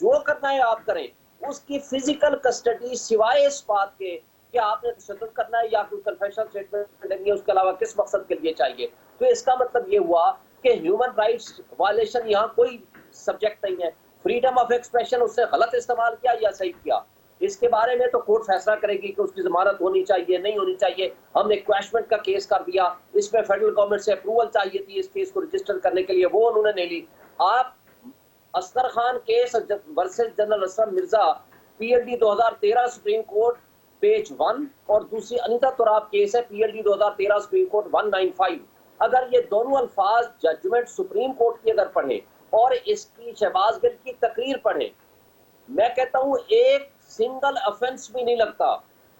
جو کرنا ہے آپ کریں. اس کی فزیکل کسٹڈی سوائے اس بات کے کہ آپ نے تشدد کرنا ہے یا کوئی کنفیشن اسٹیٹمنٹ دینی ہے اس کے علاوہ کس مقصد کے لیے چاہیے. تو اس کا مطلب یہ ہوا کہ ہیومن رائٹس وائلیشن یہاں کوئی سبجیکٹ نہیں ہے. فریڈم آف ایکسپریشن اس سے غلط استعمال کیا یا صحیح کیا, اس کے بارے میں تو کورٹ فیصلہ کرے گی کہ اس کی ضمانت ہونی چاہیے نہیں ہونی چاہیے. ہم نے ایکویشمنٹ کا کیس کر دیا, اس میں فیڈرل گورنمنٹ سے اپروول چاہیے تھی اس کیس کو رجسٹر کرنے کے لیے, وہ انہوں نے نہیں لی. آپ Asghar Khan case versus general Aslam Mirza P L D 2013 supreme court page 1 اور دوسری انیتا تراب کیس ہے P L D 2013 supreme court 195. اگر یہ دونوں الفاظ ججمنٹ سپریم کورٹ کی اگر پڑھیں اور اس کی شہباز گل کی تقریر پڑھیں, میں کہتا ہوں ایک سنگل افینس بھی نہیں لگتا.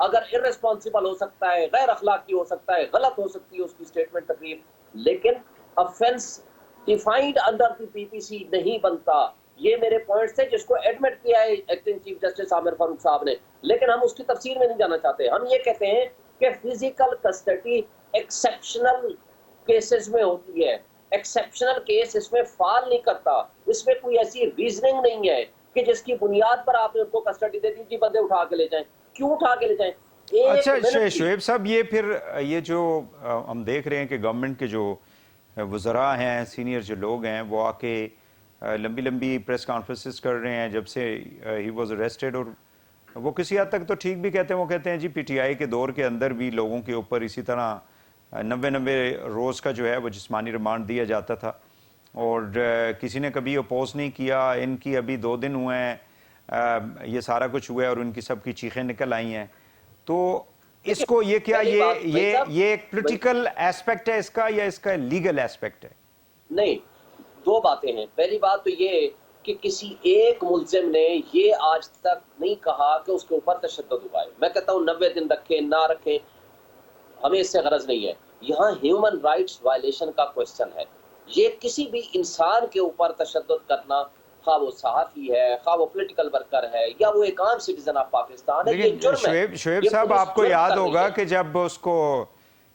اگر ارریسپانسبل ہو سکتا ہے, غیر اخلاقی ہو سکتا ہے, غلط ہو سکتی ہے اس کی سٹیٹمنٹ تقریر, لیکن offence defined under the P P سی نہیں بنتا. یہ میرے پوائنٹس تھے جس کو ایڈمٹ کیا ہے ایکٹنگ چیف جسٹس عامر فاروق صاحب نے, لیکن ہم اس کی تفصیل میں نہیں جانا چاہتے. ہم یہ کہتے ہیں کہ فزیکل کسٹڈی ایکسیپشنل کیسز میں ہوتی ہے. ایکسیپشنل کیس اس میں فال نہیں کرتا, اس میں کوئی ایسی ریزننگ نہیں ہے کہ جس کی بنیاد پر آپ نے ان کو کسٹڈی دے دی, بندے اٹھا کے لے جائیں. کیوں اٹھا کے لے جائیں؟ اچھا شعیب صاحب, یہ پھر یہ جو ہم دیکھ رہے ہیں کہ گورنمنٹ کے جو وزراء ہیں, سینئر جو لوگ ہیں, وہ آ کے لمبی لمبی پریس کانفرنسز کر رہے ہیں جب سے ہی واز اریسٹڈ, اور وہ کسی حد تک تو ٹھیک بھی کہتے ہیں. وہ کہتے ہیں جی پی ٹی آئی کے دور کے اندر بھی لوگوں کے اوپر اسی طرح 90 روز کا جو ہے وہ جسمانی ریمانڈ دیا جاتا تھا اور کسی نے کبھی اپوز نہیں کیا. ان کی ابھی 2 دن ہوئے ہیں یہ سارا کچھ ہوا ہے اور ان کی سب کی چیخیں نکل آئی ہیں. تو اس کو یہ کیا یہ ایک پولیٹیکل ایسپیکٹ ہے اس کا یا اس کا لیگل ایسپیکٹ ہے؟ نہیں, 2 باتیں ہیں. پہلی بات تو یہ کہ کسی ایک ملزم نے یہ آج تک نہیں کہا کہ اس کے اوپر تشدد ہوا ہے. میں کہتا ہوں 90 دن رکھیں نہ رکھیں ہمیں اس سے غرض نہیں ہے. یہاں ہیومن رائٹس وائلیشن کا کوسچن ہے. یہ کسی بھی انسان کے اوپر تشدد کرنا, خواہ وہ صحافی ہے, خواہ وہ پولیٹیکل ورکر ہے, یا وہ ایک عام سٹیزن آف پاکستان ہے, یہ جرم ہے. شعیب صاحب, آپ کو یاد ہوگا کہ جب اس کو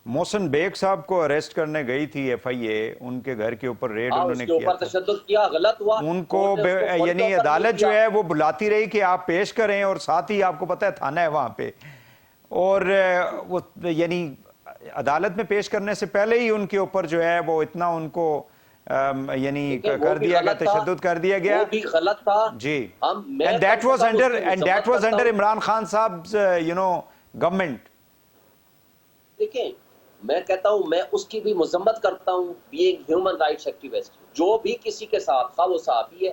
محسن بیگ صاحب کو اریسٹ کرنے گئی تھی ایف آئی اے, ان کے گھر کے اوپر ریڈ انہوں نے کیا, تشدد کیا, غلط ہوا. ان کو یعنی عدالت جو ہے وہ بلاتی رہی کہ آپ پیش کریں, اور ساتھ ہی آپ کو پتہ ہے تھانہ ہے وہاں پہ, اور وہ یعنی عدالت میں پیش کرنے سے پہلے ہی ان کے اوپر جو ہے وہ اتنا ان کو یعنی کر دیا گیا, تشدد کر دیا گیا. وہ بھی غلط تھا جی, and that was under Imran Khan صاحب گورنمنٹ. دیکھیں, میں کہتا ہوں میں اس کی بھی مذمت کرتا ہوں, بینگ ہیومن رائٹس ایکٹیوسٹ. جو بھی کسی کے ساتھ, خواہ وہ صحافی ہے,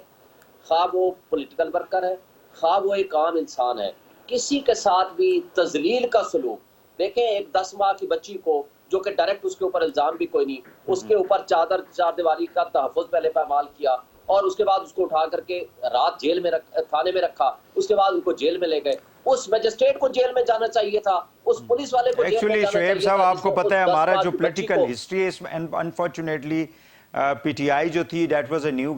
خواہ وہ پولیٹیکل ورکر ہے, خواہ وہ ایک عام انسان ہے, کسی کے ساتھ بھی تذلیل کا سلوک. دیکھیں ایک 10 ماہ کی بچی کو جو کہ ڈائریکٹ اس کے اوپر الزام بھی کوئی نہیں, اس کے اوپر چار دیواری کا تحفظ پہلے پامال کیا, اور اس کے بعد اس کو اٹھا کر کے رات جیل میں تھانے میں رکھا, اس کے بعد ان کو جیل میں لے گئے. اس میجسٹریٹ کو جیل میں جانا چاہیے تھا, اس پولیس والے کو جیل میں جانا چاہیے تھا. شعیب صاحب, آپ کو پتہ ہے ہمارا جو پولیٹیکل ہسٹری ہے, انفارچونیٹلی پی ٹی آئی جو تھی, that was a new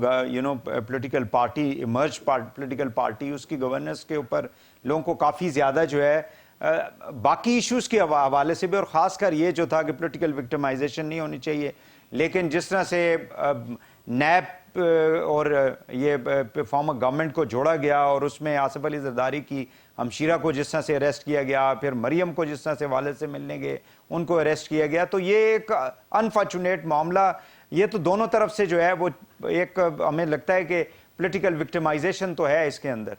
political party, emerge political party. اس کی گورننس کے اوپر لوگوں کو کافی زیادہ جو ہے باقی ایشوز کے حوالے سے بھی, اور خاص کر یہ جو تھا کہ پولیٹیکل وکٹمائزیشن نہیں ہونی چاہیے, لیکن جس طرح سے نیب اور یہ فارمر گورنمنٹ کو جوڑا گیا, اور اس میں آصف علی زرداری کی ہمشیرہ کو جس طرح سے اریسٹ کیا گیا, پھر مریم کو جس طرح سے والد سے ملنے گئے ان کو اریسٹ کیا گیا, تو یہ ایک انفارچونیٹ معاملہ. یہ تو دونوں طرف سے جو ہے وہ ایک ہمیں لگتا ہے کہ پولیٹیکل وکٹمائزیشن تو ہے اس کے اندر.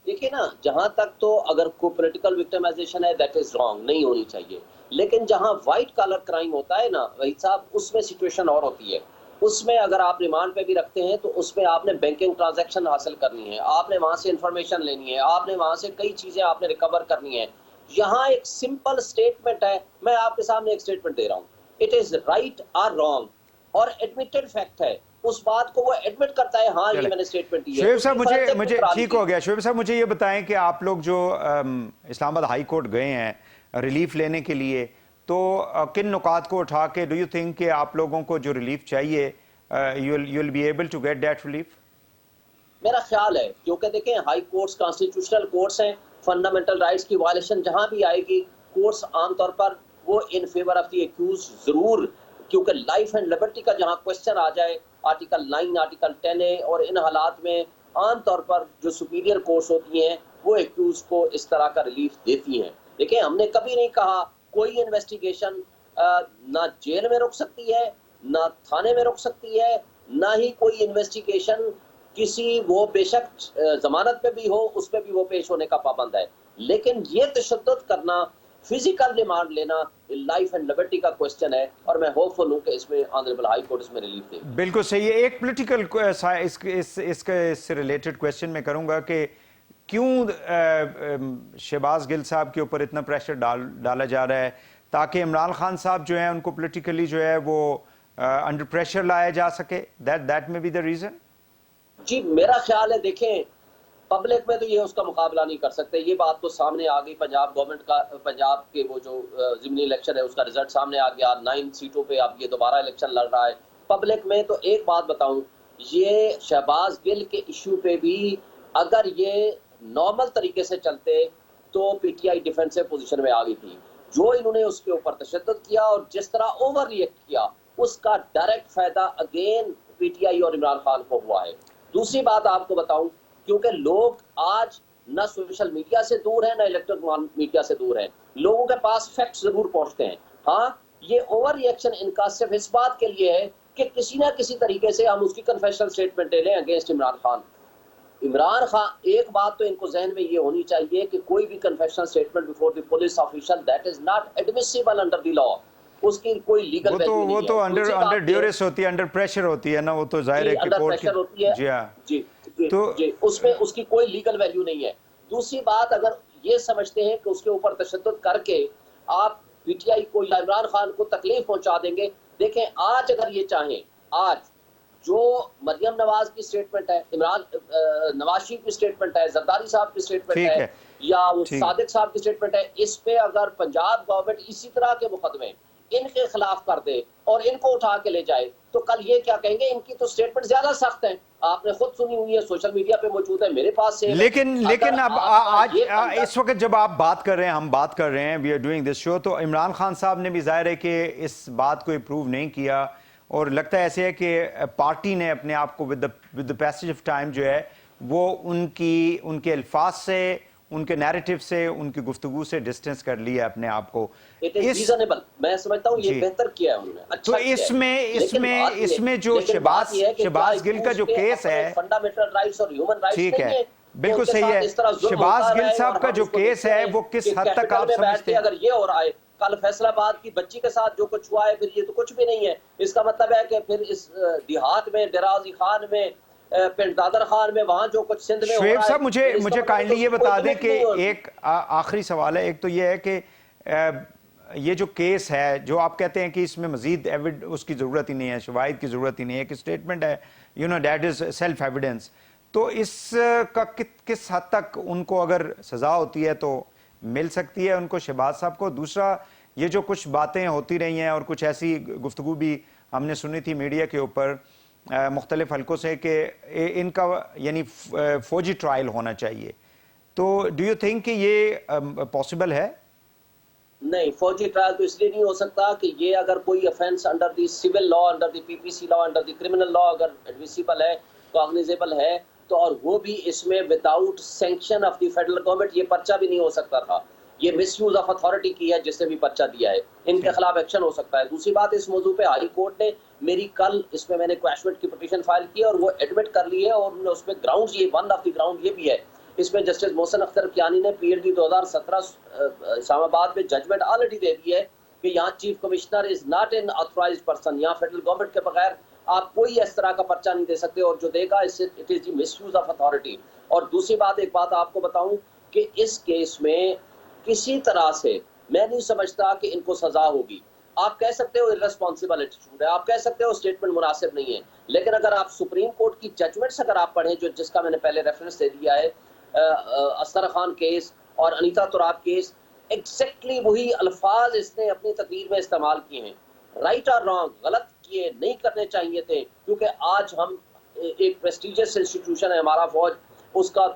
دیکھیں نا, جہاں تک تو اگر کوئی پولیٹیکل وکٹمائزیشن ہے دیٹ از رانگ, نہیں ہونی چاہیے. لیکن جہاں وائٹ کالر کرائم ہوتا ہے نا وحید صاحب, اس میں سچویشن اور ہوتی ہے. اس میں اگر آپ ریمانڈ پہ بھی رکھتے ہیں تو اس میں آپ نے بینکنگ ٹرانزیکشن حاصل کرنی ہے, آپ نے وہاں سے انفارمیشن لینی ہے, آپ نے وہاں سے کئی چیزیں آپ نے ریکور کرنی ہے. یہاں ایک سمپل سٹیٹمنٹ ہے, میں آپ کے سامنے ایک سٹیٹمنٹ دے رہا ہوں, اٹ از رائٹ اور رانگ, اور ایڈمیٹڈ فیکٹ ہے. اس بات کو وہ ایڈمٹ کرتا ہے, ہاں یہ میں نے سٹیٹمنٹ دی ہے. شعیب صاحب مجھے ٹھیک ہو گیا. شعیب صاحب مجھے یہ بتائیں کہ آپ لوگ جو اسلام آباد ہائی کورٹ گئے ہیں ریلیف لینے کے لیے, تو کن نکات کو اٹھا کے ڈو یو تھنک کہ آپ لوگوں کو جو ریلیف چاہیے you will be able to get that relief? میرا خیال ہے, کیونکہ دیکھیں ہائی کورٹس کانسٹیٹیوشنل کورٹس ہیں, فنڈامنٹل رائٹس کی وائلیشن جہاں بھی آئے گی, کورٹس عام طور پر وہ in favour of the accused ضرور, کیونکہ لائف اینڈ لبرٹی کا جہاں کوشچن آ جائے, آرٹیکل 9 آرٹیکل 10 ہے, اور ان حالات میں عام طور پر جو سپیریئر کورٹس ہوتی ہیں وہ ایکیوز کو اس طرح کا ریلیف دیتی ہیں. دیکھیں ہم نے کبھی نہیں کہا کوئی انویسٹیگیشن نہ جیل میں رک سکتی ہے, نہ تھانے میں رک سکتی ہے, نہ ہی کوئی انویسٹیگیشن کسی وہ بے شک ضمانت پہ بھی ہو اس پہ بھی وہ پیش ہونے کا پابند ہے. لیکن یہ تشدد کرنا, فزیکل ڈیمانڈ لینا لائف اینڈ لبرٹی کا کوشچن ہے, اور میں ہوپ فل ہوں کہ اس میں آنریبل ہائی کورٹ اس میں ریلیف دے. بالکل صحیح ہے. ایک پولیٹیکل اس سے ریلیٹڈ کویسچن میں کروں گا کہ کیوں شہباز گل صاحب کے اوپر اتنا پریشر ڈالا جا رہا ہے تاکہ عمران خان صاحب جو ہیں ان کو پولیٹیکلی جو ہے وہ انڈر پریشر لایا جا سکے, دیٹ میں بی دا ریزن. جی میرا خیال ہے دیکھیں پبلک میں تو یہ اس کا مقابلہ نہیں کر سکتے, یہ بات تو سامنے آ گئی. پنجاب گورنمنٹ کا, پنجاب کے وہ جو ضمنی الیکشن ہے اس کا رزلٹ سامنے آ گیا, 9 سیٹوں پہ اب یہ دوبارہ الیکشن لڑ رہا ہے. پبلک میں تو ایک بات بتاؤں, یہ شہباز گل کے ایشو پہ بھی اگر یہ نارمل طریقے سے چلتے تو پی ٹی آئی ڈیفینسو پوزیشن میں آ گئی تھی. جو انہوں نے اس کے اوپر تشدد کیا اور جس طرح اوور ریئیکٹ کیا, اس کا ڈائریکٹ فائدہ اگین پی ٹی آئی اور عمران خان کو ہوا ہے. دوسری بات آپ کو بتاؤں, کیونکہ لوگ آج نہ سوشل میڈیا سے دور ہیں نہ الیکٹرک میڈیا سے دور ہیں, لوگوں کے پاس فیکٹس ضرور پہنچتے ہیں. ہاں یہ اوور ری ایکشن ان کا صرف اس بات کے لیے ہے کہ کسی نہ کسی طریقے سے ہم اس کی کنفیشنل سٹیٹمنٹ لے لیں اگینسٹ عمران خان. عمران خان, ایک بات تو ان کو ذہن میں یہ ہونی چاہیے کہ کوئی بھی confessional statement before the police official that is not admissible under the law, اس کی کوئی لیگل ویلیو نہیں ہے. وہ تو انڈر ڈیورس ہوتی ہے, انڈر پریشر ہوتی ہے نا, وہ تو ظاہر ہے کہ کورٹ کی. جی ہاں جی جی اس میں اس کی کوئی لیگل ویلیو نہیں ہے. دوسری بات, اگر یہ سمجھتے ہیں کہ اس کے اوپر تشدد کر کے آپ پی ٹی آئی کو یا عمران خان کو تکلیف پہنچا دیں گے, دیکھیں آج اگر یہ چاہیں, آج جو مریم نواز کی سٹیٹمنٹ ہے, عمران نواز شریف کی سٹیٹمنٹ ہے, زرداری صاحب کی سٹیٹمنٹ ہے, یا صادق صاحب کی سٹیٹمنٹ ہے, اس پہ اگر پنجاب گورنمنٹ اسی طرح کے مقدمے ان کے خلاف کر دے اور ان کو اٹھا کے لے جائے تو کل یہ کیا کہیں گے, ان کی تو سٹیٹمنٹ زیادہ سخت ہیں. آپ نے خود سنی ہوئی ہے, سوشل میڈیا پہ موجود ہے, میرے پاس سے. لیکن اب آج اس وقت جب آپ بات کر رہے ہیں, ہم بات کر رہے ہیں, وی آر ڈوئنگ دس شو, تو عمران خان صاحب نے بھی ظاہر ہے کہ اس بات کو اپروو نہیں کیا, اور لگتا ہے ایسے ہے کہ پارٹی نے اپنے آپ کو with the passage of time جو ہے وہ ان کے الفاظ سے, ان کے نیریٹو سے, ان کی گفتگو سے ڈسٹنس کر لیا اپنے آپ کو. میں سمجھتا ہوں یہ بہتر کیا ہے انہوں نے. تو اس میں جو شہباز گل کا جو کیس ہے, فنڈامنٹل رائٹس اور ہیومن رائٹس ٹھیک ہے, بالکل صحیح ہے, شہباز گل صاحب کا جو کیس ہے وہ کس حد تک آپ سمجھتے ہیں؟ اگر یہ ہو رہا ہے کل فیصل آباد کی بچی کے ساتھ جو کچھ ہوا ہے, پھر یہ تو کچھ بھی نہیں ہے. اس کا مطلب ہے کہ پھر اس دیہات میں, ڈرازی خان میں, پنڈ دادر خان میں, وہاں جو کچھ سندھ میں ہو رہا ہے. شعیب صاحب مجھے کائنڈلی یہ بتا دیں کہ ایک آخری سوال ہے. ایک تو یہ ہے کہ یہ جو کیس ہے, جو آپ کہتے ہیں کہ اس میں مزید اس کی ضرورت ہی نہیں ہے, شواہد کی ضرورت ہی نہیں ہے, ایک اسٹیٹمنٹ ہے, دیٹ از سیلف ایویڈنس, تو اس کا کس حد تک ان کو اگر سزا ہوتی ہے تو مل سکتی ہے ان کو, شہباز صاحب کو؟ دوسرا یہ جو کچھ باتیں ہوتی رہی ہیں اور کچھ ایسی گفتگو بھی ہم نے سنی تھی میڈیا کے اوپر مختلف حلقوں سے کہ ان کا یعنی فوجی ٹرائل ہونا چاہیے, تو ڈو یو تھنک کہ یہ پاسبل ہے؟ نہیں, فوجی ٹرائل تو اس لیے نہیں ہو سکتا کہ یہ اگر کوئی offence under the civil law, under the P P C law, under the criminal law اگر ایڈمیسیبل ہے, کاگنیزیبل ہے, تو اور وہ بھی اس میں without sanction of the federal government یہ پرچہ بھی نہیں ہو سکتا تھا. یہ مس یوز آف اتھارٹی کی ہے جس نے بھی پرچہ دیا ہے, ان کے خلاف ایکشن ہو سکتا ہے. دوسری بات, اس موضوع پہ ہائی کورٹ نے میری کل اس میں نے کویشمنٹ کی پٹیشن فائل کی اور وہ ایڈمٹ کر لی ہے, اور انہوں نے اس میں گراؤنڈ, یہ ون آف دی گراؤنڈ یہ بھی ہے, اس میں جسٹس محسن اختر کیانی نے پی ایل ڈی 2017 اسلام آباد میں ججمنٹ آلریڈی دے دی ہے کہ یہاں chief commissioner is not an authorised person, یہاں فیڈرل گورنمنٹ کے بغیر آپ کوئی اس طرح کا پرچہ نہیں دے سکتے, اور جو دے گا اس سے it is the miss use of authority. اور دوسری بات, ایک بات آپ کو بتاؤں کہ اس کیس میں کسی طرح سے میں نہیں سمجھتا کہ ان کو سزا ہوگی. آپ کہہ سکتے ہو irresponsible ایٹیٹیوڈ ہے, آپ کہہ سکتے ہو اسٹیٹمنٹ مناسب نہیں ہے, لیکن اگر آپ سپریم کورٹ کی ججمنٹس اگر آپ پڑھیں, جس کا میں نے پہلے ریفرنس دے دیا ہے, اسر خان کیس اور انیتا تراب کیس, ایگزیکٹلی وہی الفاظ اس نے اپنی تقریر میں استعمال کیے ہیں. رائٹ اور رانگ, غلط کیے نہیں کرنے چاہیے تھے, کیونکہ آج ہم ایک پریسٹیجس انسٹیٹیوشن ہے ہمارا فوج, اس کا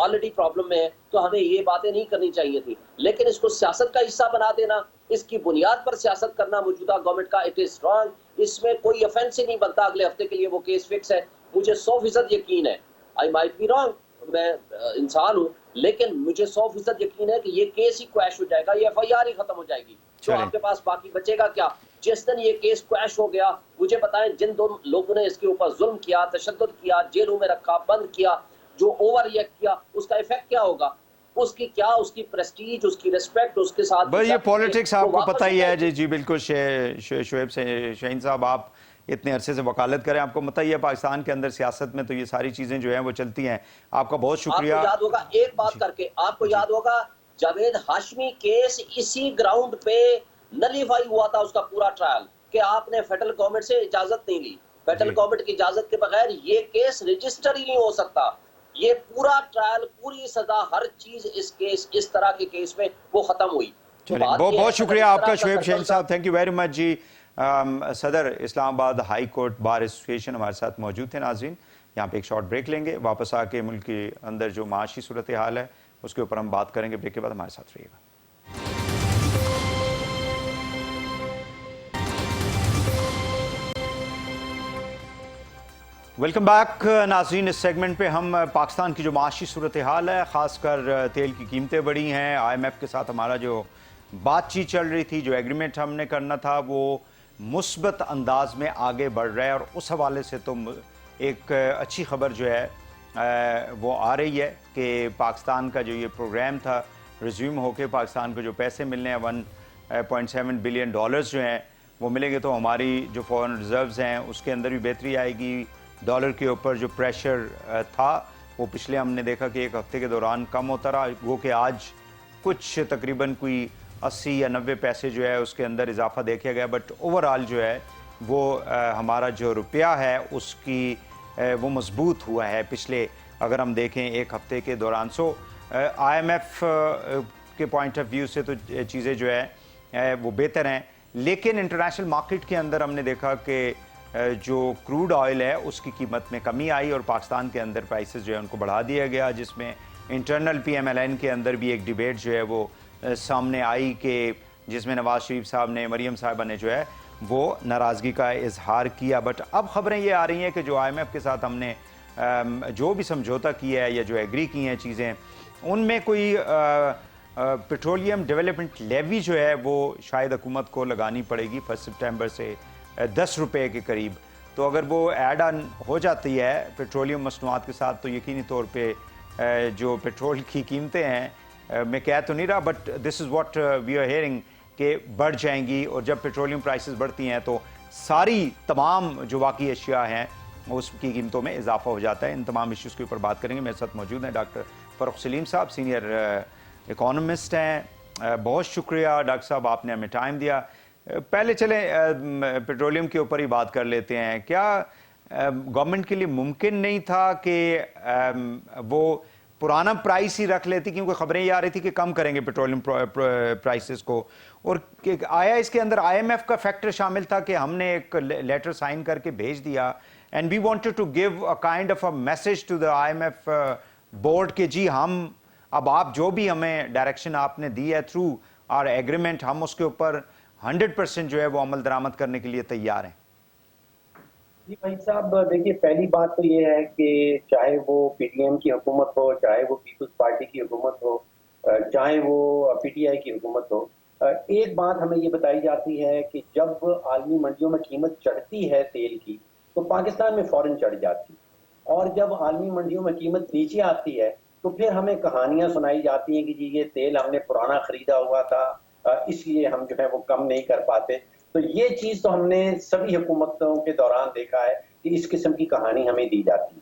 آلریڈی پرابلم میں ہے, تو ہمیں یہ باتیں نہیں کرنی چاہیے تھی. لیکن اس کو سیاست کا حصہ بنا دینا, اس کی بنیاد پر سیاست کرنا موجودہ گورنمنٹ کا, اٹ از رانگ. اس میں کوئی افینس ہی نہیں بنتا. اگلے ہفتے کے لیے وہ کیس فکس ہے, مجھے 100% یقین ہے I might be wrong, میں انسان ہوں, لیکن مجھے 100% یقین ہے کہ یہ کیس ہی کویش ہو جائے گا, یہ FIR ہی ختم ہو جائے گی. تو آپ کے پاس باقی بچے گا کیا؟ جس دن یہ کیس کویش ہو گیا, مجھے بتائیں جن دو لوگوں نے اس کے اوپر ظلم کیا, تشدد کیا, جیلوں میں رکھا, بند کیا, جو اوور ریئیکٹ کیا, اس کا ایفیکٹ کیا ہوگا؟ اس کی کیا, اس کی پریسٹیج, اس کی ریسپیکٹ, اس کے ساتھ بس یہ پولیٹکس آپ کو پتہ ہی ہے. جی بالکل. شعیب شاہین صاحب, آپ اتنے عرصے سے وکالت کریں, آپ کو پتہ ہی ہے پاکستان کے اندر سیاست میں تو یہ ساری چیزیں جو ہیں وہ چلتی ہیں. آپ کا بہت شکریہ. آپ کو یاد ہوگا ایک بات کر کے, آپ کو یاد ہوگا جاوید ہاشمی کیس اسی گراؤنڈ پہ نلیفائی ہوا تھا, اس کا پورا ٹرائل, کہ آپ نے فیڈرل گورنمنٹ سے اجازت نہیں لی. فیڈرل گورنمنٹ کی اجازت کے بغیر یہ کیس رجسٹر ہی نہیں ہو سکتا. یہ پورا ٹرائل, پوری سزا, ہر چیز اس طرح کے کیس میں وہ ختم ہوئی. بہت شکریہ آپ کا شعیب شاہین صاحب, تھینک یو ویری مچ. جی صدر اسلام آباد ہائی کورٹ بار ایسوسیشن ہمارے ساتھ موجود تھے. ناظرین, یہاں پہ ایک شارٹ بریک لیں گے, واپس آ کے ملک کے اندر جو معاشی صورتحال ہے اس کے اوپر ہم بات کریں گے. بریک کے بعد ہمارے ساتھ رہیے گا. ویلکم بیک ناظرین. اس سیگمنٹ پہ ہم پاکستان کی جو معاشی صورتحال ہے, خاص کر تیل کی قیمتیں بڑھی ہیں, IMF کے ساتھ ہمارا جو بات چیت چل رہی تھی, جو ایگریمنٹ ہم نے کرنا تھا وہ مثبت انداز میں آگے بڑھ رہا ہے, اور اس حوالے سے تو ایک اچھی خبر جو ہے وہ آ رہی ہے کہ پاکستان کا جو یہ پروگرام تھا ریزیوم ہو کے پاکستان کو جو پیسے ملنے ہیں 1.7 بلین ڈالرز جو ہیں وہ ملیں گے, تو ہماری جو فورن ریزروز ہیں اس کے اندر بھی بہتری آئے گی. ڈالر کے اوپر جو پریشر تھا وہ پچھلے ہم نے دیکھا کہ ایک ہفتے کے دوران کم ہوتا رہا, وہ کہ آج کچھ تقریباً کوئی 80 یا 90 پیسے جو ہے اس کے اندر اضافہ دیکھا گیا. بٹ اوورآل جو ہے وہ ہمارا جو روپیہ ہے اس کی وہ مضبوط ہوا ہے پچھلے, اگر ہم دیکھیں ایک ہفتے کے دوران. سو IMF کے پوائنٹ آف ویو سے تو چیزیں جو ہے وہ بہتر ہیں, لیکن انٹرنیشنل مارکیٹ کے اندر ہم نے دیکھا کہ جو کروڈ آئل ہے اس کی قیمت میں کمی آئی, اور پاکستان کے اندر پرائسز جو ہے ان کو بڑھا دیا گیا, جس میں انٹرنل PMLN کے اندر بھی ایک ڈیبیٹ جو ہے وہ سامنے آئی, کہ جس میں نواز شریف صاحب نے, مریم صاحبہ نے جو ہے وہ ناراضگی کا اظہار کیا. بٹ اب خبریں یہ آ رہی ہیں کہ جو IMF کے ساتھ ہم نے جو بھی سمجھوتا کیا ہے یا جو ایگری کی ہیں چیزیں, ان میں کوئی پیٹرولیم ڈیولپمنٹ لیوی جو ہے وہ شاید حکومت کو لگانی پڑے گی 1 سپٹمبر سے 10 روپے کے قریب. تو اگر وہ ایڈ آن ہو جاتی ہے پیٹرولیم مصنوعات کے ساتھ تو یقینی طور پہ جو پیٹرول کی قیمتیں ہیں, میں کہہ تو نہیں رہا but this is what we are hearing, کہ بڑھ جائیں گی. اور جب پیٹرولیم پرائسز بڑھتی ہیں تو ساری تمام جو واقعی اشیاء ہیں اس کی قیمتوں میں اضافہ ہو جاتا ہے. ان تمام ایشوز کے اوپر بات کریں گے. میرے ساتھ موجود ہیں ڈاکٹر فروخ سلیم صاحب, سینئر اکانومسٹ ہیں. بہت شکریہ ڈاکٹر صاحب, آپ نے ہمیں ٹائم دیا. پہلے چلیں پیٹرولیم کے اوپر ہی بات کر لیتے ہیں. کیا گورنمنٹ کے لیے ممکن نہیں تھا کہ وہ پرانا پرائس ہی رکھ لیتی, کیونکہ خبریں یہ آ رہی تھی کہ کم کریں گے پیٹرولیم پرائسز کو, اور آیا اس کے اندر IMF کا فیکٹر شامل تھا کہ ہم نے ایک لیٹر سائن کر کے بھیج دیا, and we wanted to give a kind of a message to the IMF board کہ جی ہم اب آپ جو بھی ہمیں ڈائریکشن آپ نے دی ہے تھرو آر ایگریمنٹ, ہم اس کے اوپر 100% جو ہے وہ عمل درآمد کرنے کے لیے تیار ہیں. جی بھائی صاحب, دیکھیے پہلی بات تو یہ ہے کہ چاہے وہ PTM کی حکومت ہو, چاہے وہ پیپلز پارٹی کی حکومت ہو, چاہے وہ PTI کی حکومت ہو, ایک بات ہمیں یہ بتائی جاتی ہے کہ جب عالمی منڈیوں میں قیمت چڑھتی ہے تیل کی تو پاکستان میں فوراً چڑھ جاتی ہے, اور جب عالمی منڈیوں میں قیمت نیچے آتی ہے تو پھر ہمیں کہانیاں سنائی جاتی ہیں کہ جی یہ تیل ہم نے پرانا خریدا ہوا تھا اس لیے ہم جو ہے وہ کم نہیں کر پاتے. تو یہ چیز تو ہم نے سبھی حکومتوں کے دوران دیکھا ہے کہ اس قسم کی کہانی ہمیں دی جاتی ہے.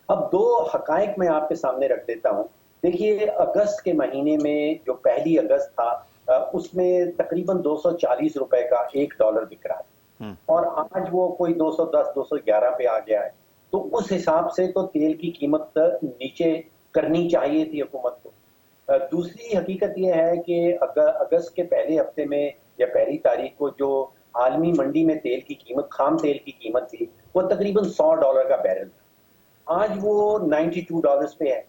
اب دو حقائق میں آپ کے سامنے رکھ دیتا ہوں. دیکھیے اگست کے مہینے میں جو 1 اگست تھا اس میں تقریباً 240 روپے کا $1 بک رہا تھا, اور آج وہ کوئی 210 211 پہ آ گیا ہے. تو اس حساب سے تو تیل کی قیمت نیچے کرنی چاہیے تھی حکومت کو. دوسری حقیقت یہ ہے کہ اگست کے پہلے ہفتے میں یا پہلی تاریخ کو جو عالمی منڈی میں تیل کی قیمت, خام تیل کی قیمت تھی, وہ تقریباً $100 کا بیرل تھا. آج وہ $92 پہ ہے.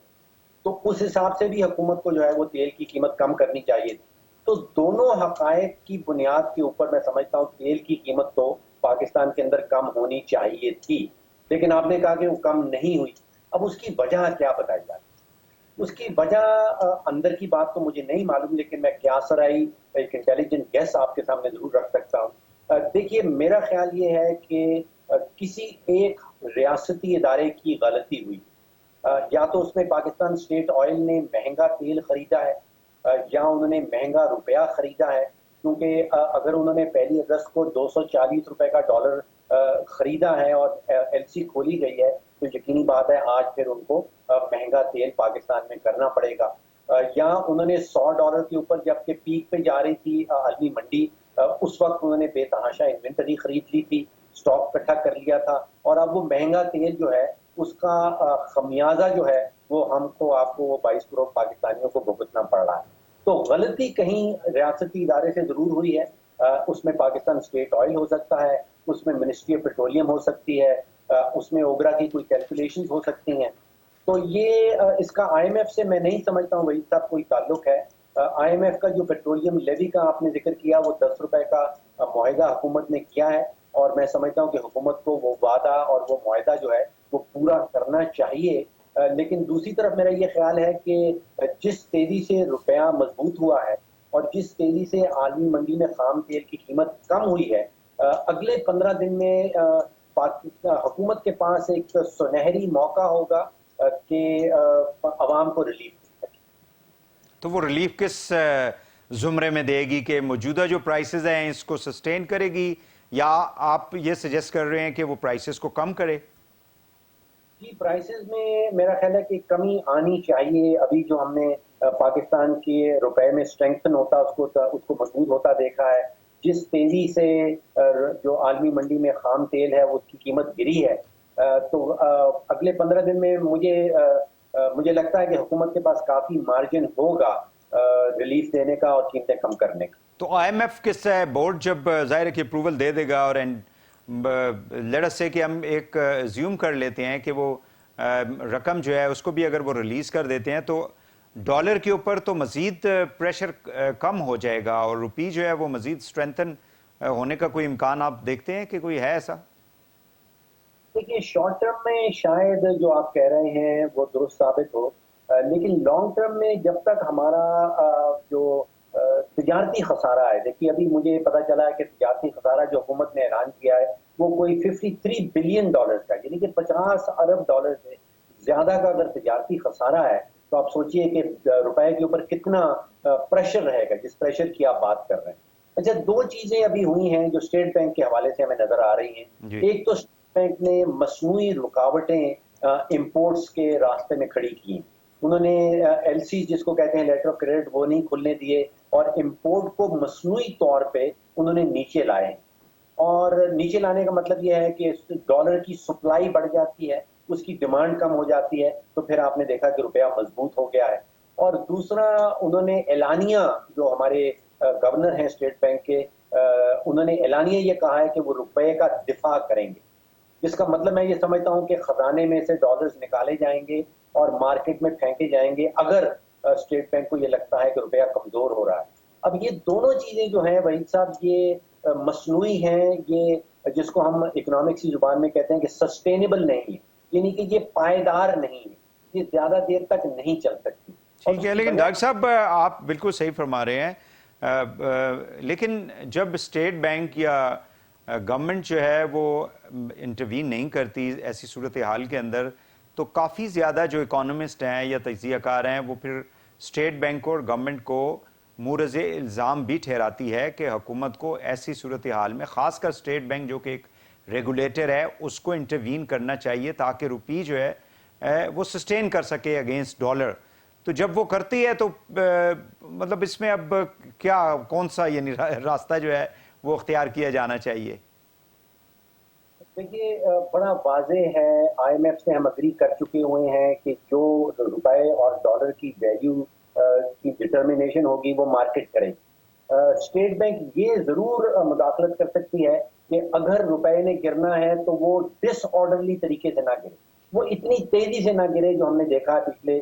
تو اس حساب سے بھی حکومت کو جو ہے وہ تیل کی قیمت کم کرنی چاہیے تھی. تو دونوں حقائق کی بنیاد کے اوپر میں سمجھتا ہوں تیل کی قیمت تو پاکستان کے اندر کم ہونی چاہیے تھی, لیکن آپ نے کہا کہ وہ کم نہیں ہوئی. اب اس کی وجہ کیا بتائی جاتی ہے؟ اس کی وجہ اندر کی بات تو مجھے نہیں معلوم، لیکن میں قیاس رائی ایک انٹیلیجنٹ گیس آپ کے سامنے ضرور رکھ سکتا ہوں۔ دیکھیے میرا خیال یہ ہے کہ کسی ایک ریاستی ادارے کی غلطی ہوئی، یا تو اس میں پاکستان اسٹیٹ آئل نے مہنگا تیل خریدا ہے، یا انہوں نے مہنگا روپیہ خریدا ہے، کیونکہ اگر انہوں نے 1 اگست کو 240 روپے کا ڈالر خریدا ہے اور ایل سی کھولی گئی ہے، تو یقینی بات ہے آج پھر ان کو مہنگا تیل پاکستان میں کرنا پڑے گا۔ یا انہوں نے $100 کے اوپر جب کہ پیک پہ جا رہی تھی عالمی منڈی، اس وقت انہوں نے بے تحاشا انوینٹری خرید لی تھی، سٹاک اکٹھا کر لیا تھا، اور اب وہ مہنگا تیل جو ہے اس کا خمیازہ جو ہے وہ ہم کو آپ کو وہ 22 کروڑ پاکستانیوں کو بھگتنا پڑ رہا ہے۔ تو غلطی کہیں ریاستی ادارے سے ضرور ہوئی ہے، اس میں پاکستان اسٹیٹ آئل ہو سکتا ہے، اس میں منسٹری آف پیٹرولیم ہو سکتی ہے، اس میں اوگرا کی کوئی کیلکولیشنز ہو سکتی ہیں۔ تو یہ اس کا آئی ایم ایف سے میں نہیں سمجھتا ہوں وہی صاحب کوئی تعلق ہے۔ آئی ایم ایف کا جو پیٹرولیم لیوی کا آپ نے ذکر کیا وہ 10 روپے کا معاہدہ حکومت نے کیا ہے، اور میں سمجھتا ہوں کہ حکومت کو وہ وعدہ اور وہ معاہدہ جو ہے وہ پورا کرنا چاہیے۔ لیکن دوسری طرف میرا یہ خیال ہے کہ جس تیزی سے روپیہ مضبوط ہوا ہے اور جس تیزی سے عالمی منڈی میں خام تیل کی قیمت کم ہوئی ہے، اگلے 15 دن میں حکومت کے پاس ایک سنہری موقع ہوگا کہ عوام کو ریلیف دے سکے۔ تو وہ ریلیف کس زمرے میں دے گی کہ موجودہ جو پرائسز ہیں اس کو سسٹین کرے گی، یا آپ یہ سجیسٹ کر رہے ہیں کہ وہ پرائسز کو کم کرے؟ جی پرائسز میں میرا خیال ہے کہ کمی آنی چاہیے۔ ابھی جو ہم نے پاکستان کے روپے میں اسٹرینگتھن ہوتا اس کو مضبوط ہوتا دیکھا ہے، جس تیزی سے جو عالمی منڈی میں خام تیل ہے وہ اس کی قیمت گری ہے، تو اگلے 15 دن میں مجھے لگتا ہے کہ حکومت کے پاس کافی مارجن ہوگا ریلیف دینے کا اور قیمتیں کم کرنے کا۔ تو آئی ایم ایف کس ہے بورڈ جب ظاہر ہے کہ اپروول دے دے گا، اور لیٹ اس سے کہ ہم ایک زیوم کر لیتے ہیں کہ وہ رقم جو ہے اس کو بھی اگر وہ ریلیز کر دیتے ہیں تو ڈالر کے اوپر تو مزید پریشر کم ہو جائے گا، اور روپی جو ہے وہ مزید سٹرینتھن ہونے کا کوئی امکان آپ دیکھتے ہیں کہ کوئی ہے ایسا؟ دیکھیے شارٹ ٹرم میں شاید جو آپ کہہ رہے ہیں وہ درست ثابت ہو، لیکن لانگ ٹرم میں جب تک ہمارا جو تجارتی خسارہ ہے، دیکھیے ابھی مجھے پتا چلا ہے کہ تجارتی خسارہ جو حکومت نے اعلان کیا ہے وہ کوئی $53 بلین کا، یعنی کہ 50 ارب ڈالر سے زیادہ کا اگر تجارتی خسارہ ہے، تو آپ سوچئے کہ روپے کے اوپر کتنا پریشر رہے گا، جس پریشر کی آپ بات کر رہے ہیں۔ اچھا، دو چیزیں ابھی ہوئی ہیں جو اسٹیٹ بینک کے حوالے سے ہمیں نظر آ رہی ہیں۔ ایک تو بینک نے مصنوعی رکاوٹیں امپورٹس کے راستے میں کھڑی کی ہیں، انہوں نے ایل سی جس کو کہتے ہیں لیٹر آف کریڈٹ وہ نہیں کھلنے دیے، اور امپورٹ کو مصنوعی طور پہ انہوں نے نیچے لائے ہیں۔ اور نیچے لانے کا مطلب یہ ہے کہ ڈالر کی سپلائی بڑھ جاتی ہے، اس کی ڈیمانڈ کم ہو جاتی ہے، تو پھر آپ نے دیکھا کہ روپیہ مضبوط ہو گیا ہے۔ اور دوسرا انہوں نے اعلانیہ، جو ہمارے گورنر ہیں اسٹیٹ بینک کے، انہوں نے اعلانیہ یہ کہا ہے کہ وہ روپے کا دفاع کریں گے، جس کا مطلب میں یہ سمجھتا ہوں کہ خزانے میں سے ڈالرز نکالے جائیں گے اور مارکیٹ میں پھینکے جائیں گے اگر اسٹیٹ بینک کو یہ لگتا ہے کہ روپیہ کمزور ہو رہا ہے۔ اب یہ دونوں چیزیں جو ہیں وحید صاحب یہ مصنوعی ہیں، یہ جس کو ہم اکنامکس کی زبان میں کہتے ہیں کہ سسٹینیبل نہیں ہے، یعنی کہ یہ پائیدار نہیں ہے، یہ زیادہ دیر تک نہیں چل سکتی۔ ٹھیک ہے، لیکن ڈاکٹر صاحب آپ بالکل صحیح فرما رہے ہیں، لیکن جب اسٹیٹ بینک یا گورنمنٹ جو ہے وہ انٹروین نہیں کرتی ایسی صورتحال کے اندر، تو کافی زیادہ جو اکانومسٹ ہیں یا تجزیہ کار ہیں وہ پھر اسٹیٹ بینک اور گورنمنٹ کو مورز الزام بھی ٹھہراتی ہے کہ حکومت کو ایسی صورتحال میں، خاص کر اسٹیٹ بینک جو کہ ایک ریگولیٹر ہے، اس کو انٹروین کرنا چاہیے تاکہ روپی جو ہے وہ سسٹین کر سکے اگینسٹ ڈالر۔ تو جب وہ کرتی ہے تو مطلب اس میں اب کیا کون سا یعنی راستہ جو ہے وہ اختیار کیا جانا چاہیے؟ دیکھیے بڑا واضح ہے، آئی ایم ایف سے ہم اگری کر چکے ہوئے ہیں کہ جو روپے اور ڈالر کی ویلیو کی ڈٹرمنیشن ہوگی وہ مارکیٹ کرے گی۔ اسٹیٹ بینک یہ ضرور مداخلت کر سکتی ہے کہ اگر روپے نے گرنا ہے تو وہ ڈس آرڈرلی طریقے سے نہ گرے، وہ اتنی تیزی سے نہ گرے جو ہم نے دیکھا پچھلے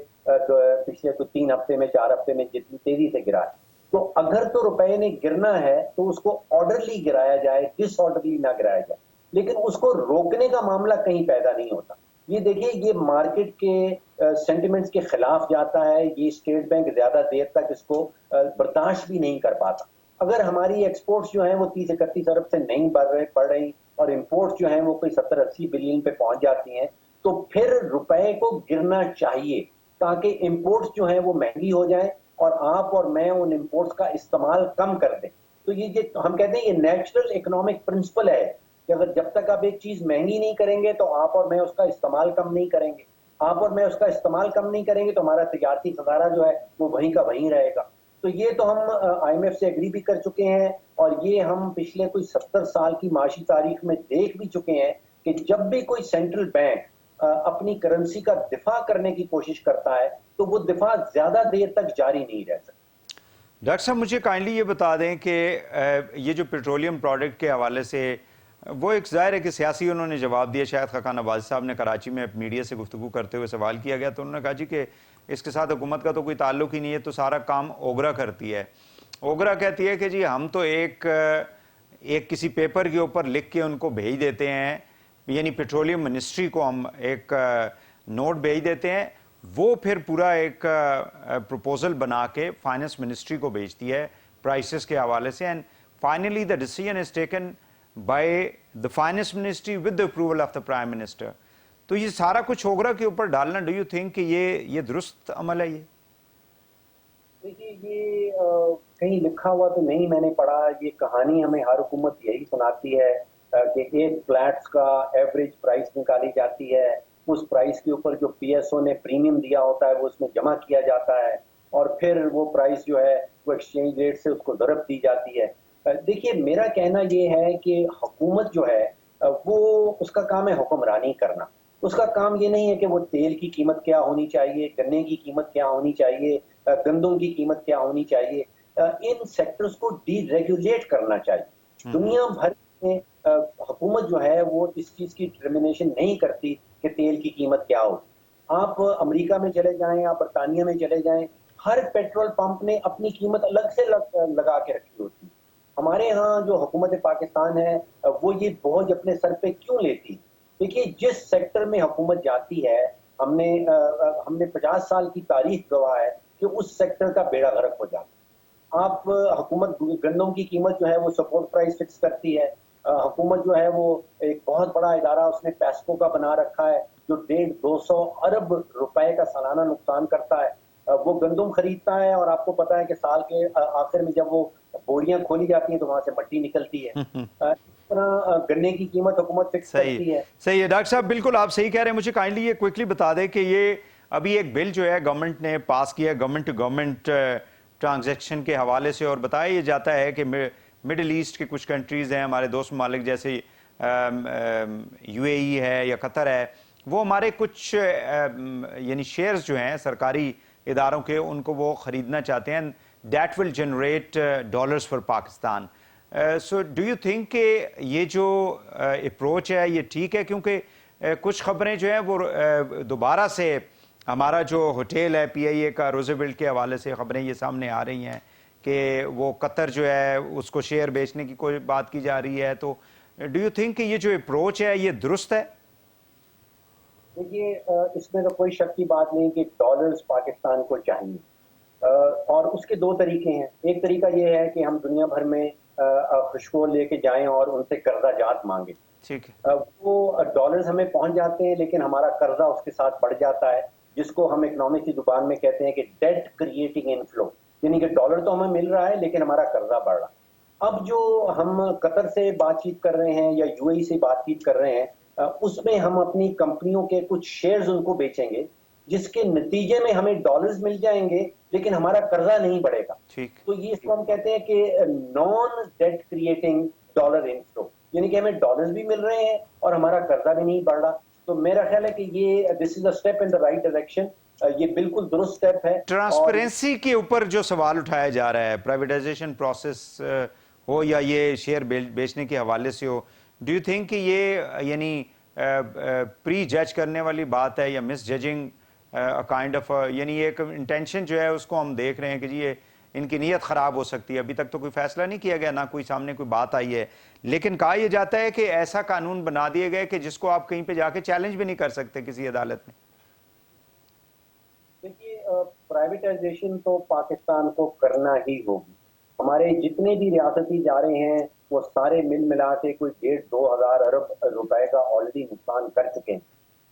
3 ہفتے میں 4 ہفتے میں جتنی تیزی سے گرا ہے۔ تو اگر تو روپے نے گرنا ہے تو اس کو آرڈرلی گرایا جائے، ڈس آرڈرلی نہ گرایا جائے، لیکن اس کو روکنے کا معاملہ کہیں پیدا نہیں ہوتا۔ یہ دیکھیے یہ مارکیٹ کے سینٹیمنٹس کے خلاف جاتا ہے. یہ اسٹیٹ بینک زیادہ دیر تک اس کو برداشت بھی نہیں کر پاتا. اگر ہماری ایکسپورٹس جو ہیں وہ 30-31 ارب سے نہیں بڑھ رہی اور امپورٹس جو ہیں وہ کوئی 70-80 بلین پہ پہنچ جاتی ہیں تو پھر روپے کو گرنا چاہیے تاکہ امپورٹس جو ہیں وہ مہنگی ہو جائیں اور آپ اور میں ان امپورٹس کا استعمال کم کر دیں. تو یہ ہم کہتے ہیں یہ نیچرل اکنامک پرنسپل ہے کہ اگر جب تک آپ ایک چیز مہنگی نہیں کریں گے تو آپ اور میں اس کا استعمال کم نہیں کریں گے. آپ اور میں اس کا استعمال کم نہیں کریں گے تو ہمارا تجارتی خسارہ جو ہے وہ وہیں کا وہیں رہے گا. تو یہ تو ہم آئی ایم ایف سے ایگری بھی کر چکے ہیں اور یہ ہم پچھلے کوئی 70 سال کی معاشی تاریخ میں دیکھ بھی چکے ہیں کہ جب بھی کوئی سینٹرل بینک اپنی کرنسی کا دفاع کرنے کی کوشش کرتا ہے تو وہ دفاع زیادہ دیر تک جاری نہیں رہ سکتا. ڈاکٹر صاحب مجھے کائنڈلی یہ بتا دیں کہ یہ جو پیٹرولیم پروڈکٹ کے حوالے سے وہ ایک ظاہر ہے کہ سیاسی انہوں نے جواب دیا. شاید خاقان عباسی صاحب نے کراچی میں میڈیا سے گفتگو کرتے ہوئے سوال کیا گیا تو انہوں نے کہا جی کہ اس کے ساتھ حکومت کا تو کوئی تعلق ہی نہیں ہے, تو سارا کام اوگرا کرتی ہے. اوگرا کہتی ہے کہ جی ہم تو ایک کسی پیپر کے اوپر لکھ کے ان کو بھیج دیتے ہیں, یعنی پیٹرولیم منسٹری کو ہم ایک نوٹ بھیج دیتے ہیں, وہ پھر پورا ایک پروپوزل بنا کے فائنانس منسٹری کو بھیجتی ہے پرائسز کے حوالے سے, and finally the decision is taken by the finance ministry with the approval of the prime minister. تو یہ سارا کچھ اوگرا کے اوپر ڈالنا, ڈو یو تھنک کہ یہ درست عمل ہے؟ یہ دیکھیے یہ کہیں لکھا ہوا تو نہیں میں نے پڑھا. یہ کہانی ہمیں ہر حکومت یہی سناتی ہے کہ ایک فلیٹس کا ایوریج پرائس نکالی جاتی ہے, اس پرائس کے اوپر جو پی ایس او نے پریمیم دیا ہوتا ہے وہ اس میں جمع کیا جاتا ہے اور پھر وہ پرائس جو ہے وہ ایکسچینج ریٹ سے اس کو ضرب دی جاتی ہے. دیکھیے میرا کہنا یہ ہے کہ حکومت جو ہے وہ اس کا کام ہے حکمرانی کرنا. اس کا کام یہ نہیں ہے کہ وہ تیل کی قیمت کیا ہونی چاہیے, گنے کی قیمت کیا ہونی چاہیے, گندم کی قیمت کیا ہونی چاہیے. ان سیکٹرز کو ڈی ریگولیٹ کرنا چاہیے. دنیا بھر میں حکومت جو ہے وہ اس چیز کی ڈٹرمنیشن نہیں کرتی کہ تیل کی قیمت کیا ہوگی. آپ امریکہ میں چلے جائیں, آپ برطانیہ میں چلے جائیں, ہر پیٹرول پمپ نے اپنی قیمت الگ سے لگا کے رکھی ہوتی ہے. ہمارے ہاں جو حکومت پاکستان ہے وہ یہ بوجھ اپنے سر پہ کیوں لیتی؟ دیکھیے جس سیکٹر میں حکومت جاتی ہے, ہم نے 50 سال کی تاریخ گواہ ہے کہ اس سیکٹر کا بیڑا غرق ہو جاتا ہے. آپ حکومت گندم کی قیمت جو ہے وہ سپورٹ پرائس فکس کرتی ہے. حکومت جو ہے وہ ایک بہت بڑا ادارہ اس نے پیسکو کا بنا رکھا ہے جو 150-200 ارب روپے کا سالانہ نقصان کرتا ہے. وہ گندم خریدتا ہے اور آپ کو پتا ہے کہ سال کے آخر میں جب وہ بوریاں کھولی جاتی ہیں تو وہاں سے مٹی نکلتی ہے. اس طرح گنے کی قیمت حکومت فکس کرتی ہے. صحیح ہے ڈاکٹر صاحب, بالکل آپ صحیح کہہ رہے ہیں. مجھے کائنڈلی یہ کوئکلی بتا دیں کہ یہ ابھی ایک بل جو ہے گورنمنٹ نے پاس کیا ہے گورنمنٹ ٹو گورنمنٹ ٹرانزیکشن کے حوالے سے, اور بتایا یہ جاتا ہے کہ مڈل ایسٹ کے کچھ کنٹریز ہیں, ہمارے دوست ممالک جیسے یو اے ای ہے یا قطر ہے, وہ ہمارے کچھ یعنی شیئرز جو ہیں سرکاری اداروں کے ان کو وہ خریدنا چاہتے ہیں. That will generate dollars for Pakistan. So do you think کہ یہ جو اپروچ ہے یہ ٹھیک ہے؟ کیونکہ کچھ خبریں جو ہیں وہ دوبارہ سے ہمارا جو ہوٹل ہے پی آئی اے کا روزویلٹ کے حوالے سے خبریں یہ سامنے آ رہی ہیں کہ وہ قطر جو ہے اس کو شیئر بیچنے کی کوئی بات کی جا رہی ہے. تو ڈو یو تھنک کہ یہ جو اپروچ ہے یہ درست ہے؟ دیکھیے اس میں تو کوئی شک کی بات نہیں کہ ڈالرز پاکستان کو چاہیے, اور اس کے دو طریقے ہیں. ایک طریقہ یہ ہے کہ ہم دنیا بھر میں خشکو لے کے جائیں اور ان سے قرضہ جات مانگیں. ٹھیک ہے, وہ ڈالرز ہمیں پہنچ جاتے ہیں لیکن ہمارا قرضہ اس کے ساتھ بڑھ جاتا ہے, جس کو ہم اکنامکس کی زبان میں کہتے ہیں کہ ڈیٹ کریٹنگ انفلو, یعنی کہ ڈالر تو ہمیں مل رہا ہے لیکن ہمارا قرضہ بڑھ رہا ہے. اب جو ہم قطر سے بات چیت کر رہے ہیں یا یو اے ای سے بات چیت کر رہے ہیں اس میں ہم اپنی کمپنیوں کے کچھ شیئرز ان کو بیچیں گے جس کے نتیجے میں ہمیں ڈالرز مل جائیں گے لیکن ہمارا قرضہ نہیں بڑھے گا. تو یہ اس کو ہم کہتے ہیں کہ non debt creating dollar inflow, یعنی کہ ہمیں ڈالرز بھی مل رہے ہیں اور ہمارا قرضہ بھی نہیں بڑھ رہا. تو میرا خیال ہے کہ یہ this is a step in the right direction. یہ بالکل درست اسٹیپ ہے. ٹرانسپیرنسی کے اوپر جو سوال اٹھایا جا رہا ہے, پرائیویٹائزیشن پروسیس ہو یا یہ شیئر بیچنے کے حوالے سے ہو, ڈو یو تھنک کہ یہ یعنی پری جج کرنے والی بات ہے یا مس ججنگ کائنڈ آف, یعنی ایک انٹینشن جو ہے اس کو ہم دیکھ رہے ہیں کہ جی ان کی نیت خراب ہو سکتی ہے. ابھی تک تو کوئی فیصلہ نہیں کیا گیا, نہ کوئی سامنے کوئی بات آئی ہے, لیکن کہا یہ جاتا ہے کہ ایسا قانون بنا دیے گئے کہ جس کو آپ کہیں پہ جا کے چیلنج بھی نہیں کر سکتے کسی عدالت میں. دیکھیے پرائیویٹائزیشن تو پاکستان کو کرنا ہی ہوگی. ہمارے جتنے بھی ریاستی ادارے ہیں وہ سارے مل ملا کے کوئی 1,500-2,000 ارب روپے کا آلریڈی نقصان کر چکے ہیں.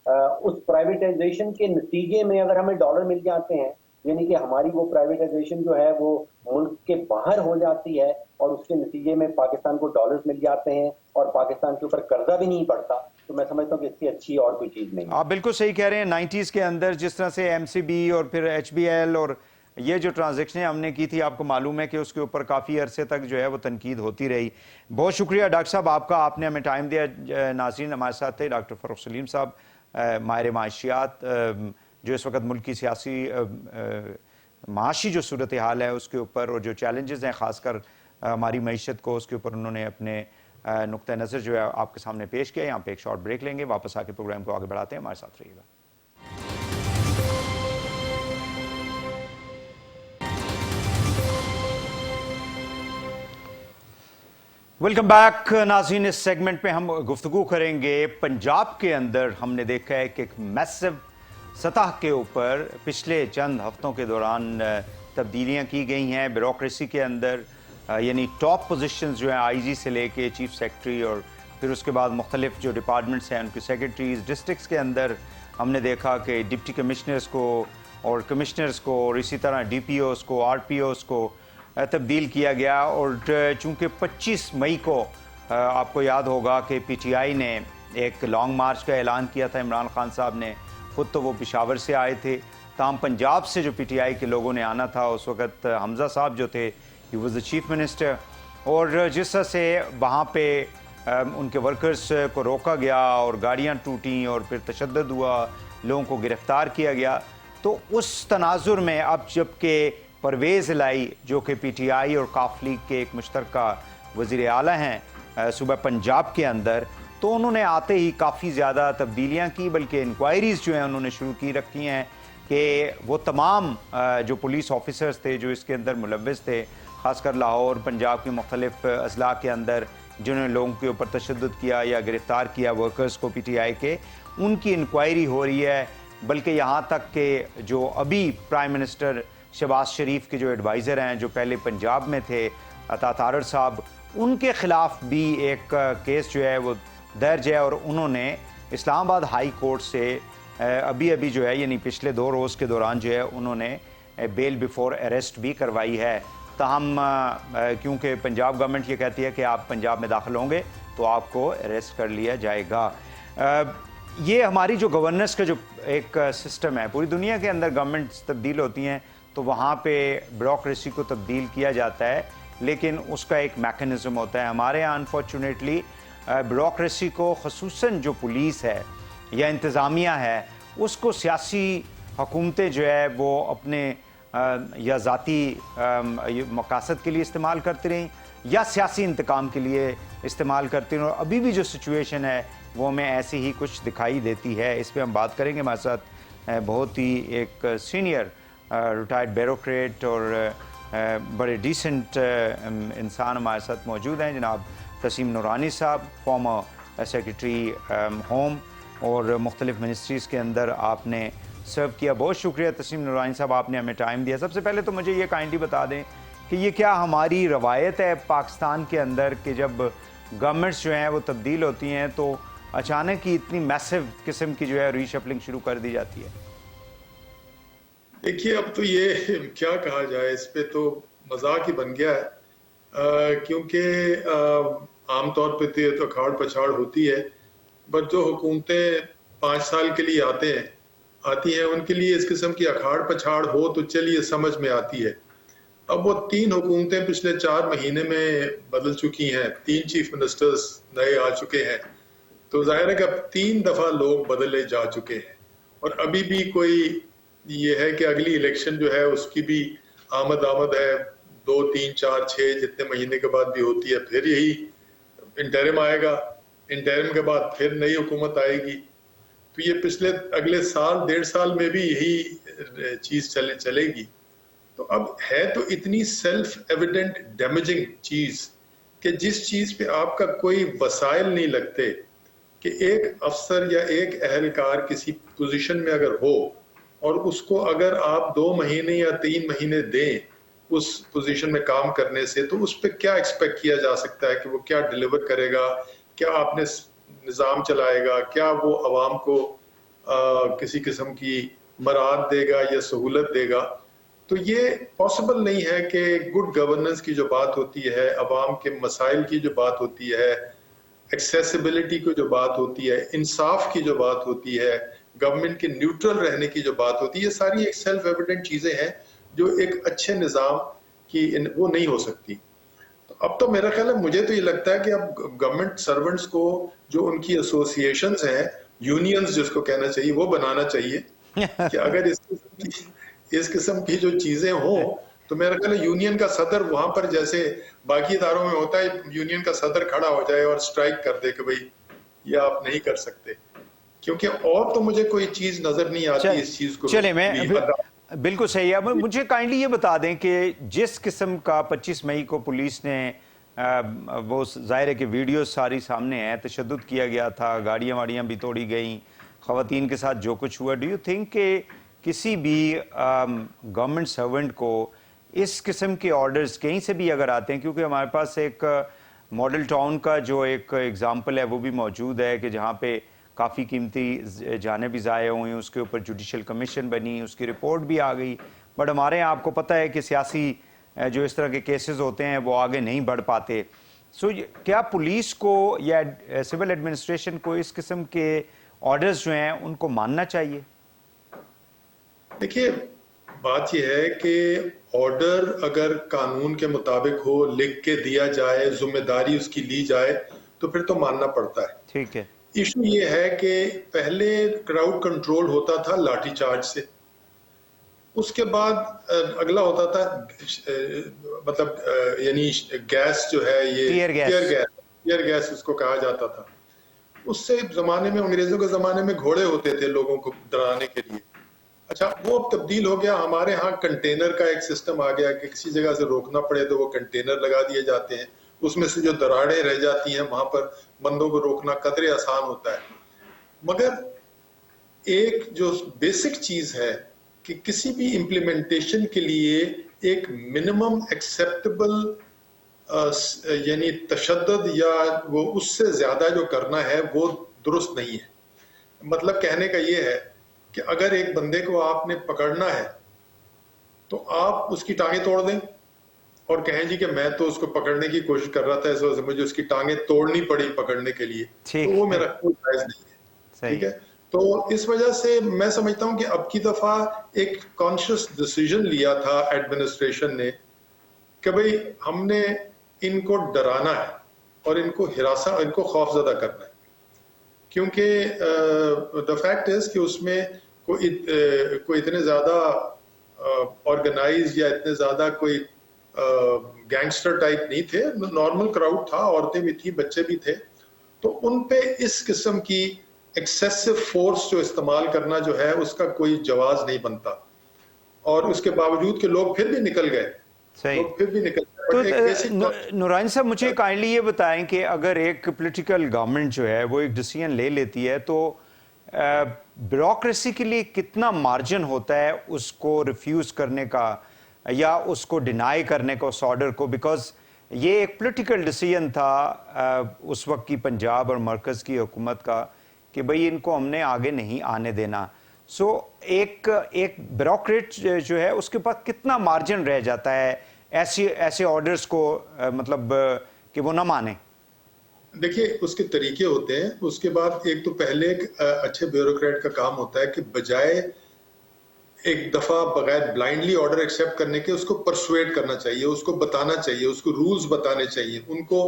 اس پرائیویٹائزیشن کے نتیجے میں اگر ہمیں ڈالر مل جاتے ہیں, یعنی کہ ہماری وہ پرائیویٹائزیشن جو ہے وہ ملک کے باہر ہو جاتی ہے اور اس کے نتیجے میں پاکستان کو ڈالرز مل جاتے ہیں اور پاکستان کے اوپر قرضہ بھی نہیں پڑتا, تو میں سمجھتا ہوں کہ اس سے اچھی اور کوئی چیز نہیں. آپ بالکل صحیح کہہ رہے ہیں. 90s کے اندر جس طرح سے ایم سی بی اور پھر ایچ بی ایل اور یہ جو ٹرانزیکشنیں ہم نے کی تھی, آپ کو معلوم ہے کہ اس کے اوپر کافی عرصے تک جو ہے وہ تنقید ہوتی رہی. بہت شکریہ ڈاکٹر صاحب آپ کا, آپ نے ہمیں ٹائم دیا. ناظرین ہمارے ساتھ تھے ڈاکٹر فروخ سلیم صاحب, ماہر معاشیات, جو اس وقت ملک کی سیاسی معاشی جو صورتحال ہے اس کے اوپر اور جو چیلنجز ہیں خاص کر ہماری معیشت کو, اس کے اوپر انہوں نے اپنے نقطہ نظر جو ہے آپ کے سامنے پیش کیا. یہاں پہ ایک شارٹ بریک لیں گے, واپس آ کے پروگرام کو آگے بڑھاتے ہیں. ہمارے ساتھ رہیے گا. ویلکم بیک ناظرین. اس سیگمنٹ پہ ہم گفتگو کریں گے پنجاب کے اندر. ہم نے دیکھا ہے کہ ایک میسو سطح کے اوپر پچھلے چند ہفتوں کے دوران تبدیلیاں کی گئی ہیں بیوروکریسی کے اندر, یعنی ٹاپ پوزیشنز جو ہیں آئی جی سے لے کے چیف سیکرٹری اور پھر اس کے بعد مختلف جو ڈپارٹمنٹس ہیں ان کی سیکرٹریز. ڈسٹرکٹس کے اندر ہم نے دیکھا کہ ڈپٹی کمشنرز کو اور کمشنرز کو اور اسی طرح ڈی پی اوز کو, آر پی اوز کو تبدیل کیا گیا. اور چونکہ 25 مئی کو آپ کو یاد ہوگا کہ پی ٹی آئی نے ایک لانگ مارچ کا اعلان کیا تھا, عمران خان صاحب نے, خود تو وہ پشاور سے آئے تھے, تاہم پنجاب سے جو پی ٹی آئی کے لوگوں نے آنا تھا اس وقت حمزہ صاحب جو تھے he was the chief minister, اور جس طرح سے وہاں پہ ان کے ورکرز کو روکا گیا اور گاڑیاں ٹوٹیں اور پھر تشدد ہوا, لوگوں کو گرفتار کیا گیا, تو اس تناظر میں اب جب کہ پرویز الہی جو کہ پی ٹی آئی اور کاف لیگ کے ایک مشترکہ وزیر اعلیٰ ہیں صوبہ پنجاب کے اندر, تو انہوں نے آتے ہی کافی زیادہ تبدیلیاں کی, بلکہ انکوائریز جو ہیں انہوں نے شروع کی رکھی ہیں کہ وہ تمام جو پولیس آفیسرز تھے جو اس کے اندر ملوث تھے, خاص کر لاہور پنجاب کے مختلف اضلاع کے اندر جنہوں نے لوگوں کے اوپر تشدد کیا یا گرفتار کیا ورکرز کو پی ٹی آئی کے, ان کی انکوائری ہو رہی ہے. بلکہ یہاں تک کہ جو ابھی پرائم منسٹر شہباز شریف کے جو ایڈوائزر ہیں جو پہلے پنجاب میں تھے, عطا تارڑ صاحب, ان کے خلاف بھی ایک کیس جو ہے وہ درج ہے, اور انہوں نے اسلام آباد ہائی کورٹ سے ابھی جو ہے یعنی پچھلے 2 روز کے دوران جو ہے انہوں نے بیل بیفور اریسٹ بھی کروائی ہے. تاہم کیونکہ پنجاب گورنمنٹ یہ کہتی ہے کہ آپ پنجاب میں داخل ہوں گے تو آپ کو اریسٹ کر لیا جائے گا. یہ ہماری جو گورننس کا جو ایک سسٹم ہے, پوری دنیا کے اندر گورنمنٹس تبدیل ہوتی ہیں تو وہاں پہ بیوروکریسی کو تبدیل کیا جاتا ہے, لیکن اس کا ایک میکانزم ہوتا ہے. ہمارے یہاں انفارچونیٹلی بیوروکریسی کو, خصوصاً جو پولیس ہے یا انتظامیہ ہے, اس کو سیاسی حکومتیں جو ہے وہ اپنے یا ذاتی مقاصد کے لیے استعمال کرتی رہیں یا سیاسی انتقام کے لیے استعمال کرتی رہیں, اور ابھی بھی جو سچویشن ہے وہ ہمیں ایسی ہی کچھ دکھائی دیتی ہے. اس پہ ہم بات کریں گے. ہمارے ساتھ بہت ہی ایک سینئر ریٹائرڈ بیوروکریٹ اور بڑے ڈیسنٹ انسان ہمارے ساتھ موجود ہیں, جناب تسیم نورانی صاحب, فارمر سیکرٹری ہوم اور مختلف منسٹریز کے اندر آپ نے سرو کیا. بہت شکریہ تسیم نورانی صاحب, آپ نے ہمیں ٹائم دیا. سب سے پہلے تو مجھے یہ کائنڈلی بتا دیں کہ یہ کیا ہماری روایت ہے پاکستان کے اندر کہ جب گورنمنٹس جو ہیں وہ تبدیل ہوتی ہیں تو اچانک ہی اتنی میسو قسم کی جو ہے ری شفلنگ شروع کر دی جاتی ہے؟ دیکھیے اب تو یہ کیا کہا جائے, اس پہ تو مذاق ہی بن گیا ہے, کیونکہ عام طور پہ تو یہ تو اکھاڑ پچھاڑ ہوتی ہے, بٹ جو حکومتیں 5 سال کے لیے آتی ہیں ان کے لیے اس قسم کی اکھاڑ پچھاڑ ہو تو چلیے سمجھ میں آتی ہے. اب وہ 3 حکومتیں پچھلے 4 مہینے میں بدل چکی ہیں, 3 چیف منسٹرز نئے آ چکے ہیں, تو ظاہر ہے کہ اب 3 دفعہ لوگ بدلے جا چکے ہیں, اور ابھی بھی کوئی یہ ہے کہ اگلی الیکشن جو ہے اس کی بھی آمد ہے, 2 3 4 6 جتنے مہینے کے بعد بھی ہوتی ہے. پھر یہی انٹرم آئے گا, انٹرم کے بعد پھر نئی حکومت آئے گی, تو یہ پچھلے اگلے سال 1.5 سال میں بھی یہی چیز چلے گی. تو اب ہے تو اتنی سیلف ایویڈنٹ ڈیمیجنگ چیز کہ جس چیز پہ آپ کا کوئی وسائل نہیں لگتے، کہ ایک افسر یا ایک اہلکار کسی پوزیشن میں اگر ہو اور اس کو اگر آپ 2 مہینے یا 3 مہینے دیں اس پوزیشن میں کام کرنے سے، تو اس پہ کیا ایکسپیکٹ کیا جا سکتا ہے کہ وہ کیا ڈیلیور کرے گا، کیا آپ نے نظام چلائے گا، کیا وہ عوام کو کسی قسم کی مراد دے گا یا سہولت دے گا. تو یہ پاسبل نہیں ہے کہ گڈ گورننس کی جو بات ہوتی ہے، عوام کے مسائل کی جو بات ہوتی ہے، ایکسیسیبلٹی کی جو بات ہوتی ہے، انصاف کی جو بات ہوتی ہے، گورنمنٹ کے نیوٹرل رہنے کی جو بات ہوتی ہے، یہ ساری ایک سیلف ایویڈنٹ چیزیں ہیں جو ایک اچھے نظام کی وہ نہیں ہو سکتی. تو اب تو میرا خیال ہے، مجھے تو یہ لگتا ہے کہ اب گورنمنٹ سرونٹس کو جو ان کی ایسوسیشنز ہیں، یونینز جس کو کہنا چاہیے، وہ بنانا چاہیے کہ اگر اس قسم کی جو چیزیں ہوں تو میرا خیال ہے یونین کا صدر وہاں پر جیسے باقی اداروں میں ہوتا ہے، یونین کا صدر کھڑا ہو جائے اور سٹرائک کر دے کہ بھئی یہ آپ نہیں کر سکتے. کیونکہ اور تو مجھے کوئی چیز نظر نہیں آتی اس چیز کو. چلے میں بالکل صحیح ہے. اب مجھے کائنڈلی یہ بتا دیں کہ جس قسم کا 25 مئی کو پولیس نے وہ ظاہر ہے کہ ویڈیو ساری سامنے ہے، تشدد کیا گیا تھا، گاڑیاں واڑیاں بھی توڑی گئیں، خواتین کے ساتھ جو کچھ ہوا، ڈو یو تھنک کہ کسی بھی گورنمنٹ سرونٹ کو اس قسم کے آرڈرز کہیں سے بھی اگر آتے ہیں، کیونکہ ہمارے پاس ایک ماڈل ٹاؤن کا جو ایک ایگزامپل ہے وہ بھی موجود ہے کہ جہاں پہ کافی قیمتی جانیں بھی ضائع ہوئی، اس کے اوپر جوڈیشل کمیشن بنی، اس کی رپورٹ بھی آ گئی، بٹ ہمارے یہاں آپ کو پتہ ہے کہ سیاسی جو اس طرح کے کیسز ہوتے ہیں وہ آگے نہیں بڑھ پاتے. سو کیا پولیس کو یا سول ایڈمنسٹریشن کو اس قسم کے آرڈرز جو ہیں ان کو ماننا چاہیے؟ دیکھیے بات یہ ہے کہ آرڈر اگر قانون کے مطابق ہو، لکھ کے دیا جائے، ذمہ داری اس کی لی جائے تو پھر تو ماننا پڑتا ہے. ٹھیک ہے. ایشو یہ ہے کہ پہلے کراؤڈ کنٹرول ہوتا تھا لاٹھی چارج سے، اس کے بعد اگلا ہوتا تھا مطلب یعنی گیس جو ہے، یہ ٹیئر گیس اس کو کہا جاتا تھا. اس سے زمانے میں، انگریزوں کے زمانے میں گھوڑے ہوتے تھے لوگوں کو ڈرانے کے لیے. اچھا وہ اب تبدیل ہو گیا، ہمارے ہاں کنٹینر کا ایک سسٹم آ گیا کہ کسی جگہ سے روکنا پڑے تو وہ کنٹینر لگا دیے جاتے ہیں، اس میں سے جو دراڑیں رہ جاتی ہیں وہاں پر بندوں کو روکنا قدرے آسان ہوتا ہے. مگر ایک جو بیسک چیز ہے کہ کسی بھی امپلیمنٹیشن کے لیے ایک منیمم ایکسیپٹیبل یعنی تشدد یا وہ اس سے زیادہ جو کرنا ہے وہ درست نہیں ہے. مطلب کہنے کا یہ ہے کہ اگر ایک بندے کو آپ نے پکڑنا ہے تو آپ اس کی ٹانگیں توڑ دیں اور کہیں جی کہ میں تو اس کو پکڑنے کی کوشش کر رہا تھا، اس وجہ سے مجھے اس کی ٹانگیں توڑنی پڑی پکڑنے کے لیے، تو وہ میرا کوئی جائز نہیں ہے. ٹھیک ہے. تو اس وجہ سے میں سمجھتا ہوں کہ اب کی دفعہ ایک کانشیس ڈیسیژن لیا تھا ایڈمنسٹریشن نے کہ بھئی ہم نے ان کو ڈرانا ہے اور ان کو ان کو خوف زدہ کرنا ہے. کیونکہ the fact is کہ اس میں کوئی اتنے زیادہ آرگنائز یا اتنے زیادہ کوئی گینگسٹر ٹائپ نہیں تھے، نارمل کراؤڈ تھا، عورتیں بھی تھیں، بچے بھی تھے. تو ان پہ اس قسم کی ایکسیسو فورس جو استعمال کرنا جو ہے اس کا کوئی جواز نہیں بنتا، اور اس کے باوجود کہ لوگ پھر بھی نکل گئے. تو نورانی صاحب مجھے کائنڈلی یہ بتائیں کہ اگر ایک پولیٹیکل گورنمنٹ جو ہے وہ ایک ڈیسیژن لے لیتی ہے تو بیوروکریسی کے لیے کتنا مارجن ہوتا ہے اس کو ریفیوز کرنے کا یا اس کو ڈینائی کرنے کا اس آرڈر کو، بیکاز یہ ایک پولیٹیکل ڈیسیژن تھا اس وقت کی پنجاب اور مرکز کی حکومت کا کہ بھئی ان کو ہم نے آگے نہیں آنے دینا. سو ایک بیوروکریٹ جو ہے اس کے پاس کتنا مارجن رہ جاتا ہے ایسے آرڈرز کو مطلب کہ وہ نہ مانے؟ دیکھیے اس کے طریقے ہوتے ہیں. اس کے بعد ایک تو پہلے ایک اچھے بیوروکریٹ کا کام ہوتا ہے کہ بجائے ایک دفعہ بغیر بلائنڈلی آرڈر ایکسیپٹ کرنے کے اس کو پرسویٹ کرنا چاہیے، اس کو بتانا چاہیے، اس کو رولز بتانے چاہیے. ان کو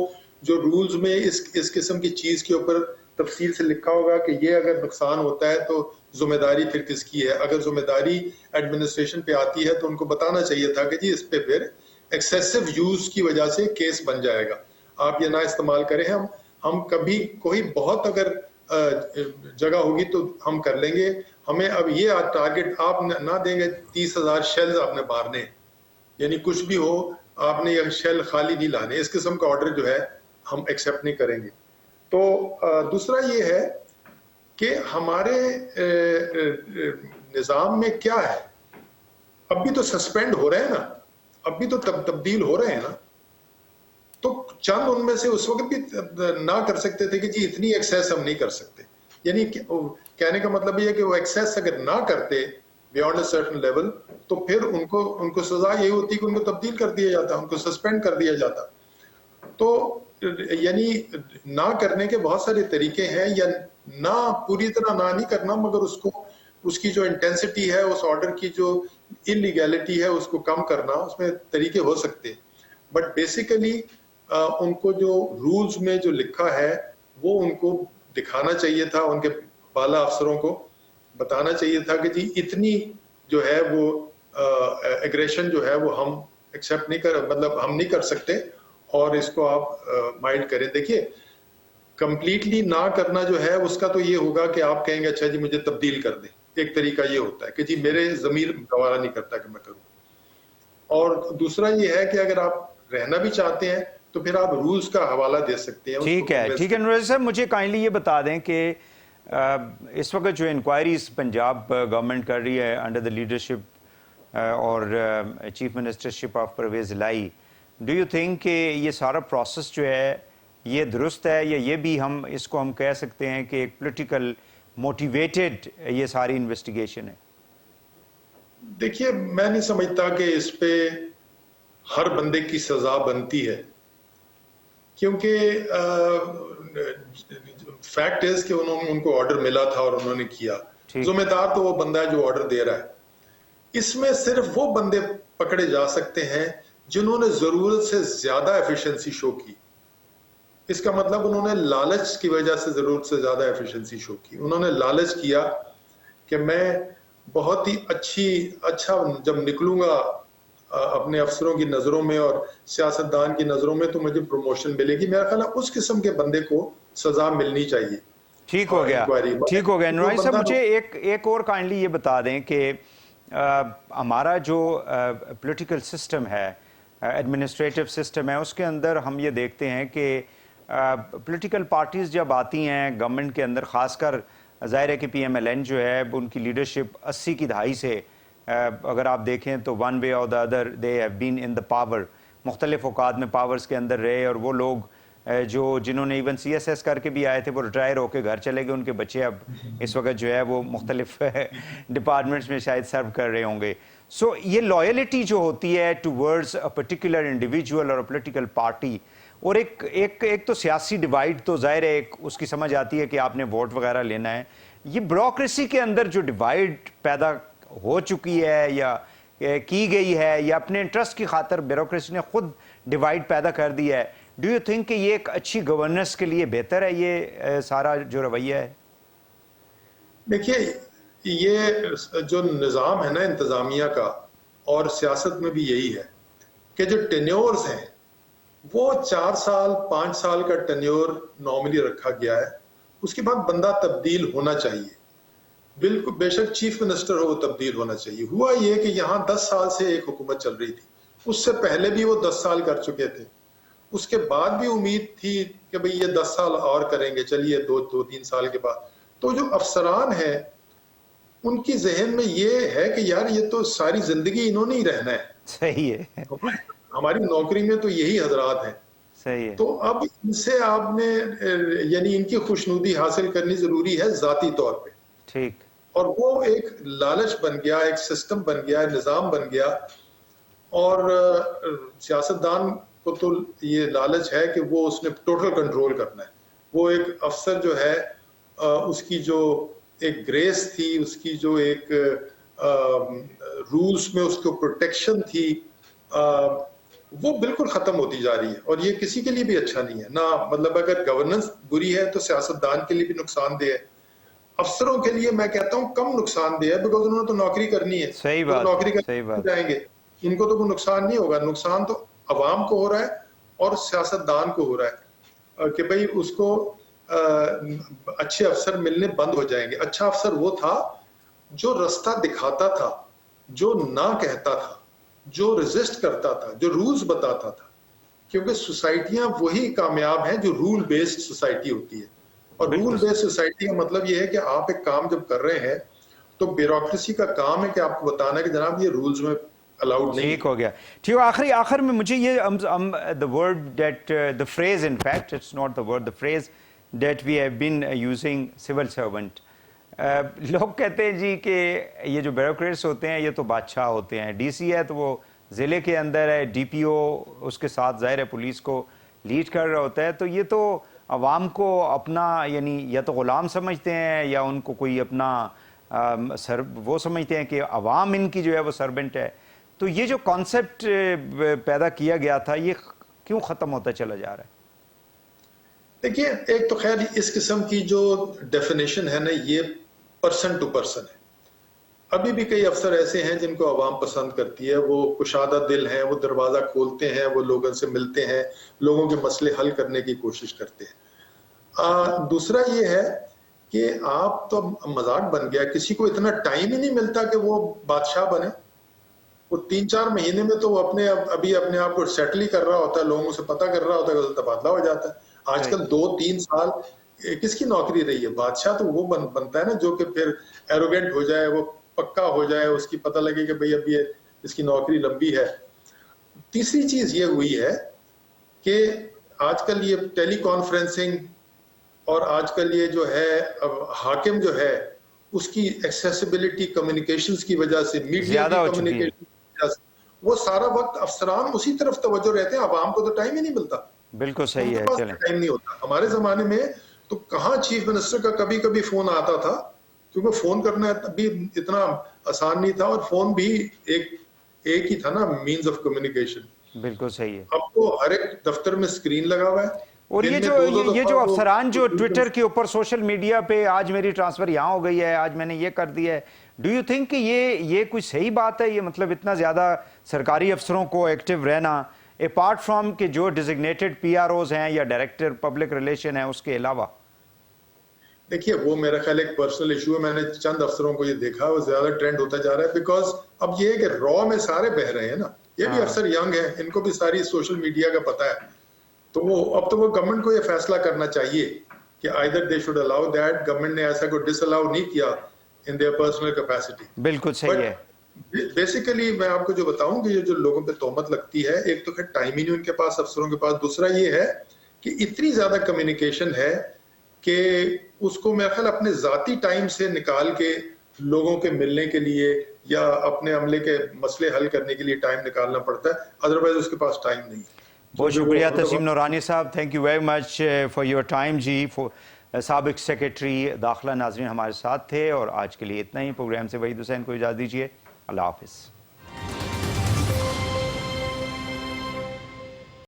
جو رولز میں اس قسم کی چیز کے اوپر تفصیل سے لکھا ہوگا کہ یہ اگر نقصان ہوتا ہے تو ذمہ داری پھر کس کی ہے. اگر ذمہ داری ایڈمنسٹریشن پہ آتی ہے تو ان کو بتانا چاہیے تھا کہ جی اس پہ پھر ایکسیسو یوز کی وجہ سے کیس بن جائے گا، آپ یہ نہ استعمال کریں. ہم کبھی کوئی بہت اگر جگہ ہوگی تو ہم کر لیں گے، ہمیں اب یہ ٹارگٹ آپ نہ دیں گے 30,000 شیلز آپ نے مارنے، یعنی کچھ بھی ہو آپ نے یہ شیل خالی نہیں لانے، اس قسم کا آرڈر جو ہے ہم ایکسیپٹ نہیں کریں گے۔ تو دوسرا یہ ہے کہ ہمارے نظام میں کیا ہے، اب بھی تو سسپینڈ ہو رہے ہیں نا، اب بھی تو تبدیل ہو رہے ہیں نا، تو چند ان میں سے اس وقت بھی نہ کر سکتے تھے کہ جی اتنی ایکسیس ہم نہیں کر سکتے، یعنی کہنے کا مطلب یہ ہے کہ وہ ایکسیس اگر نہ کرتے بیانڈ اے سرٹن لیول تو پھر ان کو سزا یہی ہوتی کہ ان کو تبدیل کر دیا جاتا، ان کو سسپینڈ کر دیا جاتا۔ تو یعنی نہ کرنے کے بہت سارے طریقے ہیں، یا نہ پوری طرح نہ نہیں کرنا، مگر اس کی جو انٹینسٹی ہے، اس آرڈر کی جو انلیگیلٹی ہے اس کو کم کرنا، اس میں طریقے ہو سکتے ہیں۔ بٹ بیسیکلی ان کو جو رولز میں جو لکھا ہے وہ ان کو دکھانا چاہیے تھا، ان کے بالا افسروں کو بتانا چاہیے تھا کہ جی اتنی جو ہے وہ ایگریشن جو ہے وہ ہم ایکسیپٹ نہیں مطلب ہم نہیں کر سکتے، اور اس کو آپ مائنڈ کریں۔ دیکھیے کمپلیٹلی نہ کرنا جو ہے اس کا تو یہ ہوگا کہ آپ کہیں گے اچھا جی مجھے تبدیل کر دیں، ایک طریقہ یہ ہوتا ہے کہ جی میرے ضمیر گوارا نہیں کرتا کہ میں کروں۔ اور دوسرا یہ ہے کہ اگر آپ رہنا بھی چاہتے ہیں تو پھر آپ رولز کا حوالہ دے سکتے ہیں۔ ٹھیک ہے نوریز صاحب، مجھے کائنڈلی یہ بتا دیں کہ اس وقت جو انکوائریز پنجاب گورنمنٹ کر رہی ہے انڈر دا لیڈرشپ اور چیف منسٹرشپ آف پرویز الہی، ڈو یو تھنک کہ یہ سارا پروسیس جو ہے یہ درست ہے، یا یہ بھی اس کو ہم کہہ سکتے ہیں کہ ایک پولیٹیکل موٹیویٹڈ یہ ساری انویسٹیگیشن ہے؟ دیکھیے میں نہیں سمجھتا کہ اس پہ ہر بندے کی سزا بنتی ہے، کیونکہ فیکٹ از کہ ان کو آرڈر ملا تھا اور انہوں نے کیا، ذمہ دار تو وہ بندہ ہے جو آرڈر دے رہا ہے۔ اس میں صرف وہ بندے پکڑے جا سکتے ہیں جنہوں نے ضرورت سے زیادہ ایفیشنسی شو کی۔ اس کا مطلب انہوں نے لالچ کی وجہ سے ضرورت سے زیادہ ایفیشنسی شو کی، انہوں نے لالچ کیا کہ میں بہت ہی اچھا جب نکلوں گا اپنے افسروں کی نظروں میں اور سیاستدان کی نظروں میں تو مجھے پروموشن ملے گی۔ میرا خیال ہے اس قسم کے بندے کو سزا ملنی چاہیے۔ ٹھیک ہو گیا نورائی صاحب، مجھے ایک اور کائنڈلی یہ بتا دیں کہ ہمارا جو پولیٹیکل سسٹم ہے، ایڈمنسٹریٹو سسٹم ہے، اس کے اندر ہم یہ دیکھتے ہیں کہ پولیٹیکل پارٹیز جب آتی ہیں گورنمنٹ کے اندر، خاص کر ظاہر ہے کہ پی ایم ایل این جو ہے ان کی لیڈرشپ 80 کی دہائی سے اگر آپ دیکھیں تو ون وے اور the other they have been in the power, مختلف اوقات میں پاورز کے اندر رہے، اور وہ لوگ جنہوں نے ایون سی ایس ایس کر کے بھی آئے تھے وہ ریٹائر ہو کے گھر چلے گئے، ان کے بچے اب اس وقت جو ہے وہ مختلف ڈپارٹمنٹس میں شاید سرو کر رہے ہوں گے۔ سو یہ لائلٹی جو ہوتی ہے ٹورڈز اے پرٹیکولر انڈیویجول اور پولیٹیکل پارٹی، اور ایک تو سیاسی ڈیوائیڈ تو ظاہر ہے اس کی سمجھ آتی ہے کہ آپ نے ووٹ وغیرہ لینا ہے، یہ بیوروکریسی کے اندر جو ڈیوائیڈ پیدا ہو چکی ہے یا کی گئی ہے، یا اپنے انٹرسٹ کی خاطر بیوروکریسی نے خود ڈیوائیڈ پیدا کر دی ہے، ڈو یو تھنک کہ یہ ایک اچھی گورننس کے لیے بہتر ہے یہ سارا جو رویہ ہے؟ دیکھیے یہ جو نظام ہے نا انتظامیہ کا اور سیاست میں بھی یہی ہے کہ جو ٹینیورز ہیں وہ 4 سال 5 سال کا ٹینیور نارملی رکھا گیا ہے، اس کے بعد بندہ تبدیل ہونا چاہیے، بالکل بے شک چیف منسٹر ہو وہ تبدیل ہونا چاہیے۔ ہوا یہ کہ یہاں 10 سال سے ایک حکومت چل رہی تھی، اس سے پہلے بھی وہ 10 سال کر چکے تھے، اس کے بعد بھی امید تھی کہ بھئی یہ 10 سال اور کریں گے، چلیے 2-3 سال کے بعد۔ تو جو افسران ہیں ان کی ذہن میں یہ ہے کہ یار یہ تو ساری زندگی انہوں نے ہی رہنا ہے، صحیح ہے، ہماری نوکری میں تو یہی حضرات ہیں، صحیح ہے، تو اب ان سے آپ نے یعنی ان کی خوشنودی حاصل کرنی ضروری ہے ذاتی طور پہ، ٹھیک، اور وہ ایک لالچ بن گیا، ایک سسٹم بن گیا، نظام بن گیا، اور سیاستدان کو تو یہ لالچ ہے کہ وہ اس نے ٹوٹل کنٹرول کرنا ہے۔ وہ ایک افسر جو ہے اس کی جو ایک گریس تھی، اس کی جو ایک رولز میں اس کو پروٹیکشن تھی، وہ بالکل ختم ہوتی جا رہی ہے، اور یہ کسی کے لیے بھی اچھا نہیں ہے، نہ مطلب اگر گورننس بری ہے تو سیاستدان کے لیے بھی نقصان دہ ہے، افسروں کے لیے میں کہتا ہوں کم نقصان دہ ہے، بیکاز انہوں نے تو نوکری کرنی ہے، صحیح بات، نوکری صحیح بات، جائیں گے، ان کو تو کوئی نقصان نہیں ہوگا، نقصان تو عوام کو ہو رہا ہے اور سیاستدان کو ہو رہا ہے کہ بھئی اس کو اچھے افسر ملنے بند ہو جائیں گے۔ اچھا افسر وہ تھا جو رستہ دکھاتا تھا، جو نہ کہتا تھا، جو ریزسٹ کرتا تھا, جو رولز بتاتا تھا, کیونکہ سوسائٹیاں وہی کامیاب ہیں جو رول بیسڈ سوسائٹی ہوتی ہے. اور رول بیسڈ سوسائٹی کا مطلب یہ ہے کہ آپ ایک کام جب کر رہے ہیں تو بیوروکریسی کا کام ہے کہ آپ کو بتانا ہے کہ جناب یہ رولز میں الاؤڈ نہیں. ٹھیک ہو گیا. ٹھیک ہے, آخر میں مجھے یہ the word that the phrase, in fact it's not the word, the phrase that we have been using, civil servant. لوگ کہتے ہیں جی کہ یہ جو بیوروکریٹس ہوتے ہیں یہ تو بادشاہ ہوتے ہیں. ڈی سی ہے تو وہ ضلع کے اندر ہے, ڈی پی او اس کے ساتھ ظاہر ہے پولیس کو لیڈ کر رہا ہوتا ہے, تو یہ تو عوام کو اپنا یعنی یا تو غلام سمجھتے ہیں یا ان کو کوئی اپنا وہ سمجھتے ہیں کہ عوام ان کی جو ہے وہ سرونٹ ہے. تو یہ جو کانسیپٹ پیدا کیا گیا تھا یہ کیوں ختم ہوتا چلا جا رہا ہے؟ دیکھیے, ایک تو خیر اس قسم کی جو ڈیفینیشن ہے نا یہ پرسن ٹو پرسن ہے. ابھی بھی کئی افسر ایسے ہیں جن کو عوام پسند کرتی ہے, وہ کشادہ دل ہیں, وہ دروازہ کھولتے ہیں, وہ لوگوں سے ملتے ہیں, لوگوں کے مسئلے حل کرنے کی کوشش کرتے ہیں. دوسرا یہ ہے کہ آپ تو مذاق بن گیا, کسی کو اتنا ٹائم ہی نہیں ملتا کہ وہ بادشاہ بنے. وہ 3-4 مہینے میں تو وہ ابھی اپنے آپ کو سیٹل ہی کر رہا ہوتا ہے, لوگوں سے پتہ کر رہا ہوتا ہے, تبادلہ ہو جاتا ہے. آج کل 2-3 سال کس کی نوکری رہی ہے؟ بادشاہ تو وہ بنتا ہے نا جو کہ پھر ایروگینٹ ہو جائے, وہ پکا ہو جائے, اس کی پتہ لگے کہ بھئی اب یہ اس کی نوکری لمبی ہے. تیسری چیز یہ ہوئی ہے کہ آج کل یہ ٹیلی کانفرنسنگ اور آج کل یہ جو ہے حاکم جو ہے اس کی ایکسیسیبلٹی کمیونیکیشنز کی وجہ سے, میڈیا کی کمیونیکیشن کی وجہ سے, وہ سارا وقت افسران اسی طرف توجہ رہتے ہیں, عوام کو تو ٹائم ہی نہیں ملتا. بالکل صحیح ہے. چلیں, ٹائم نہیں ہوتا. ہمارے زمانے میں تو کہاں چیف منسٹر کا کبھی کبھی فون آتا تھا, کیونکہ فون کرنا بھی اتنا آسان نہیں تھا, اور فون بھی ایک ہی تھا نا مینز آف کمیونیکیشن. بالکل صحیح ہے. اب تو ہر ایک دفتر میں اسکرین لگا ہوا ہے. اور یہ جو افسران جو ٹویٹر کے اوپر سوشل میڈیا پہ آج میری ٹرانسفر یہاں ہو گئی ہے, آج میں نے یہ کر دیا ہے, ڈو یو تھنک کہ یہ کوئی صحیح بات ہے؟ یہ مطلب اتنا زیادہ سرکاری افسروں کو ایکٹیو رہنا اپارٹ فرام کہ جو ڈیزگنیٹڈ پی آر اوز ہیں یا ڈائریکٹر پبلک ریلیشن ہیں اس کے علاوہ؟ دیکھیے, وہ میرا خیال ایک پرسنل ایشو ہے. میں نے چند افسروں کو یہ دیکھا, وہ زیادہ ٹرینڈ ہوتا جا رہا ہے, بیکاز اب یہ ہے کہ را میں سارے بہ رہے ہیں نا. یہ بھی افسر ینگ ہیں, ان کو بھی ساری سوشل میڈیا کا پتہ ہے. تو وہ گورنمنٹ کو یہ فیصلہ کرنا چاہیے کہ either they should allow that. Government نے ایسا کوئی ڈس الاؤ نہیں کیا in their personal capacity. بالکل صحیح ہے. بیسیکلی میں آپ کو جو بتاؤں کہ یہ جو لوگوں پہ تہمت لگتی ہے, ایک تو خیر ٹائم ہی نہیں ان کے پاس, افسروں کے پاس. دوسرا یہ ہے کہ اتنی زیادہ کمیونیکیشن ہے کہ اس کو میرا خیال اپنے ذاتی ٹائم سے نکال کے لوگوں کے ملنے کے لیے یا اپنے عملے کے مسئلے حل کرنے کے لیے ٹائم نکالنا پڑتا ہے, ادروائز اس کے پاس ٹائم نہیں. بہت شکریہ تسیم نورانی صاحب, thank you very much for your time جی. سابق سیکریٹری داخلہ ناظرین ہمارے ساتھ تھے, اور آج کے لیے اتنا ہی. پروگرام سے وحید حسین کو اجازت دیجیے. اللہ حافظ.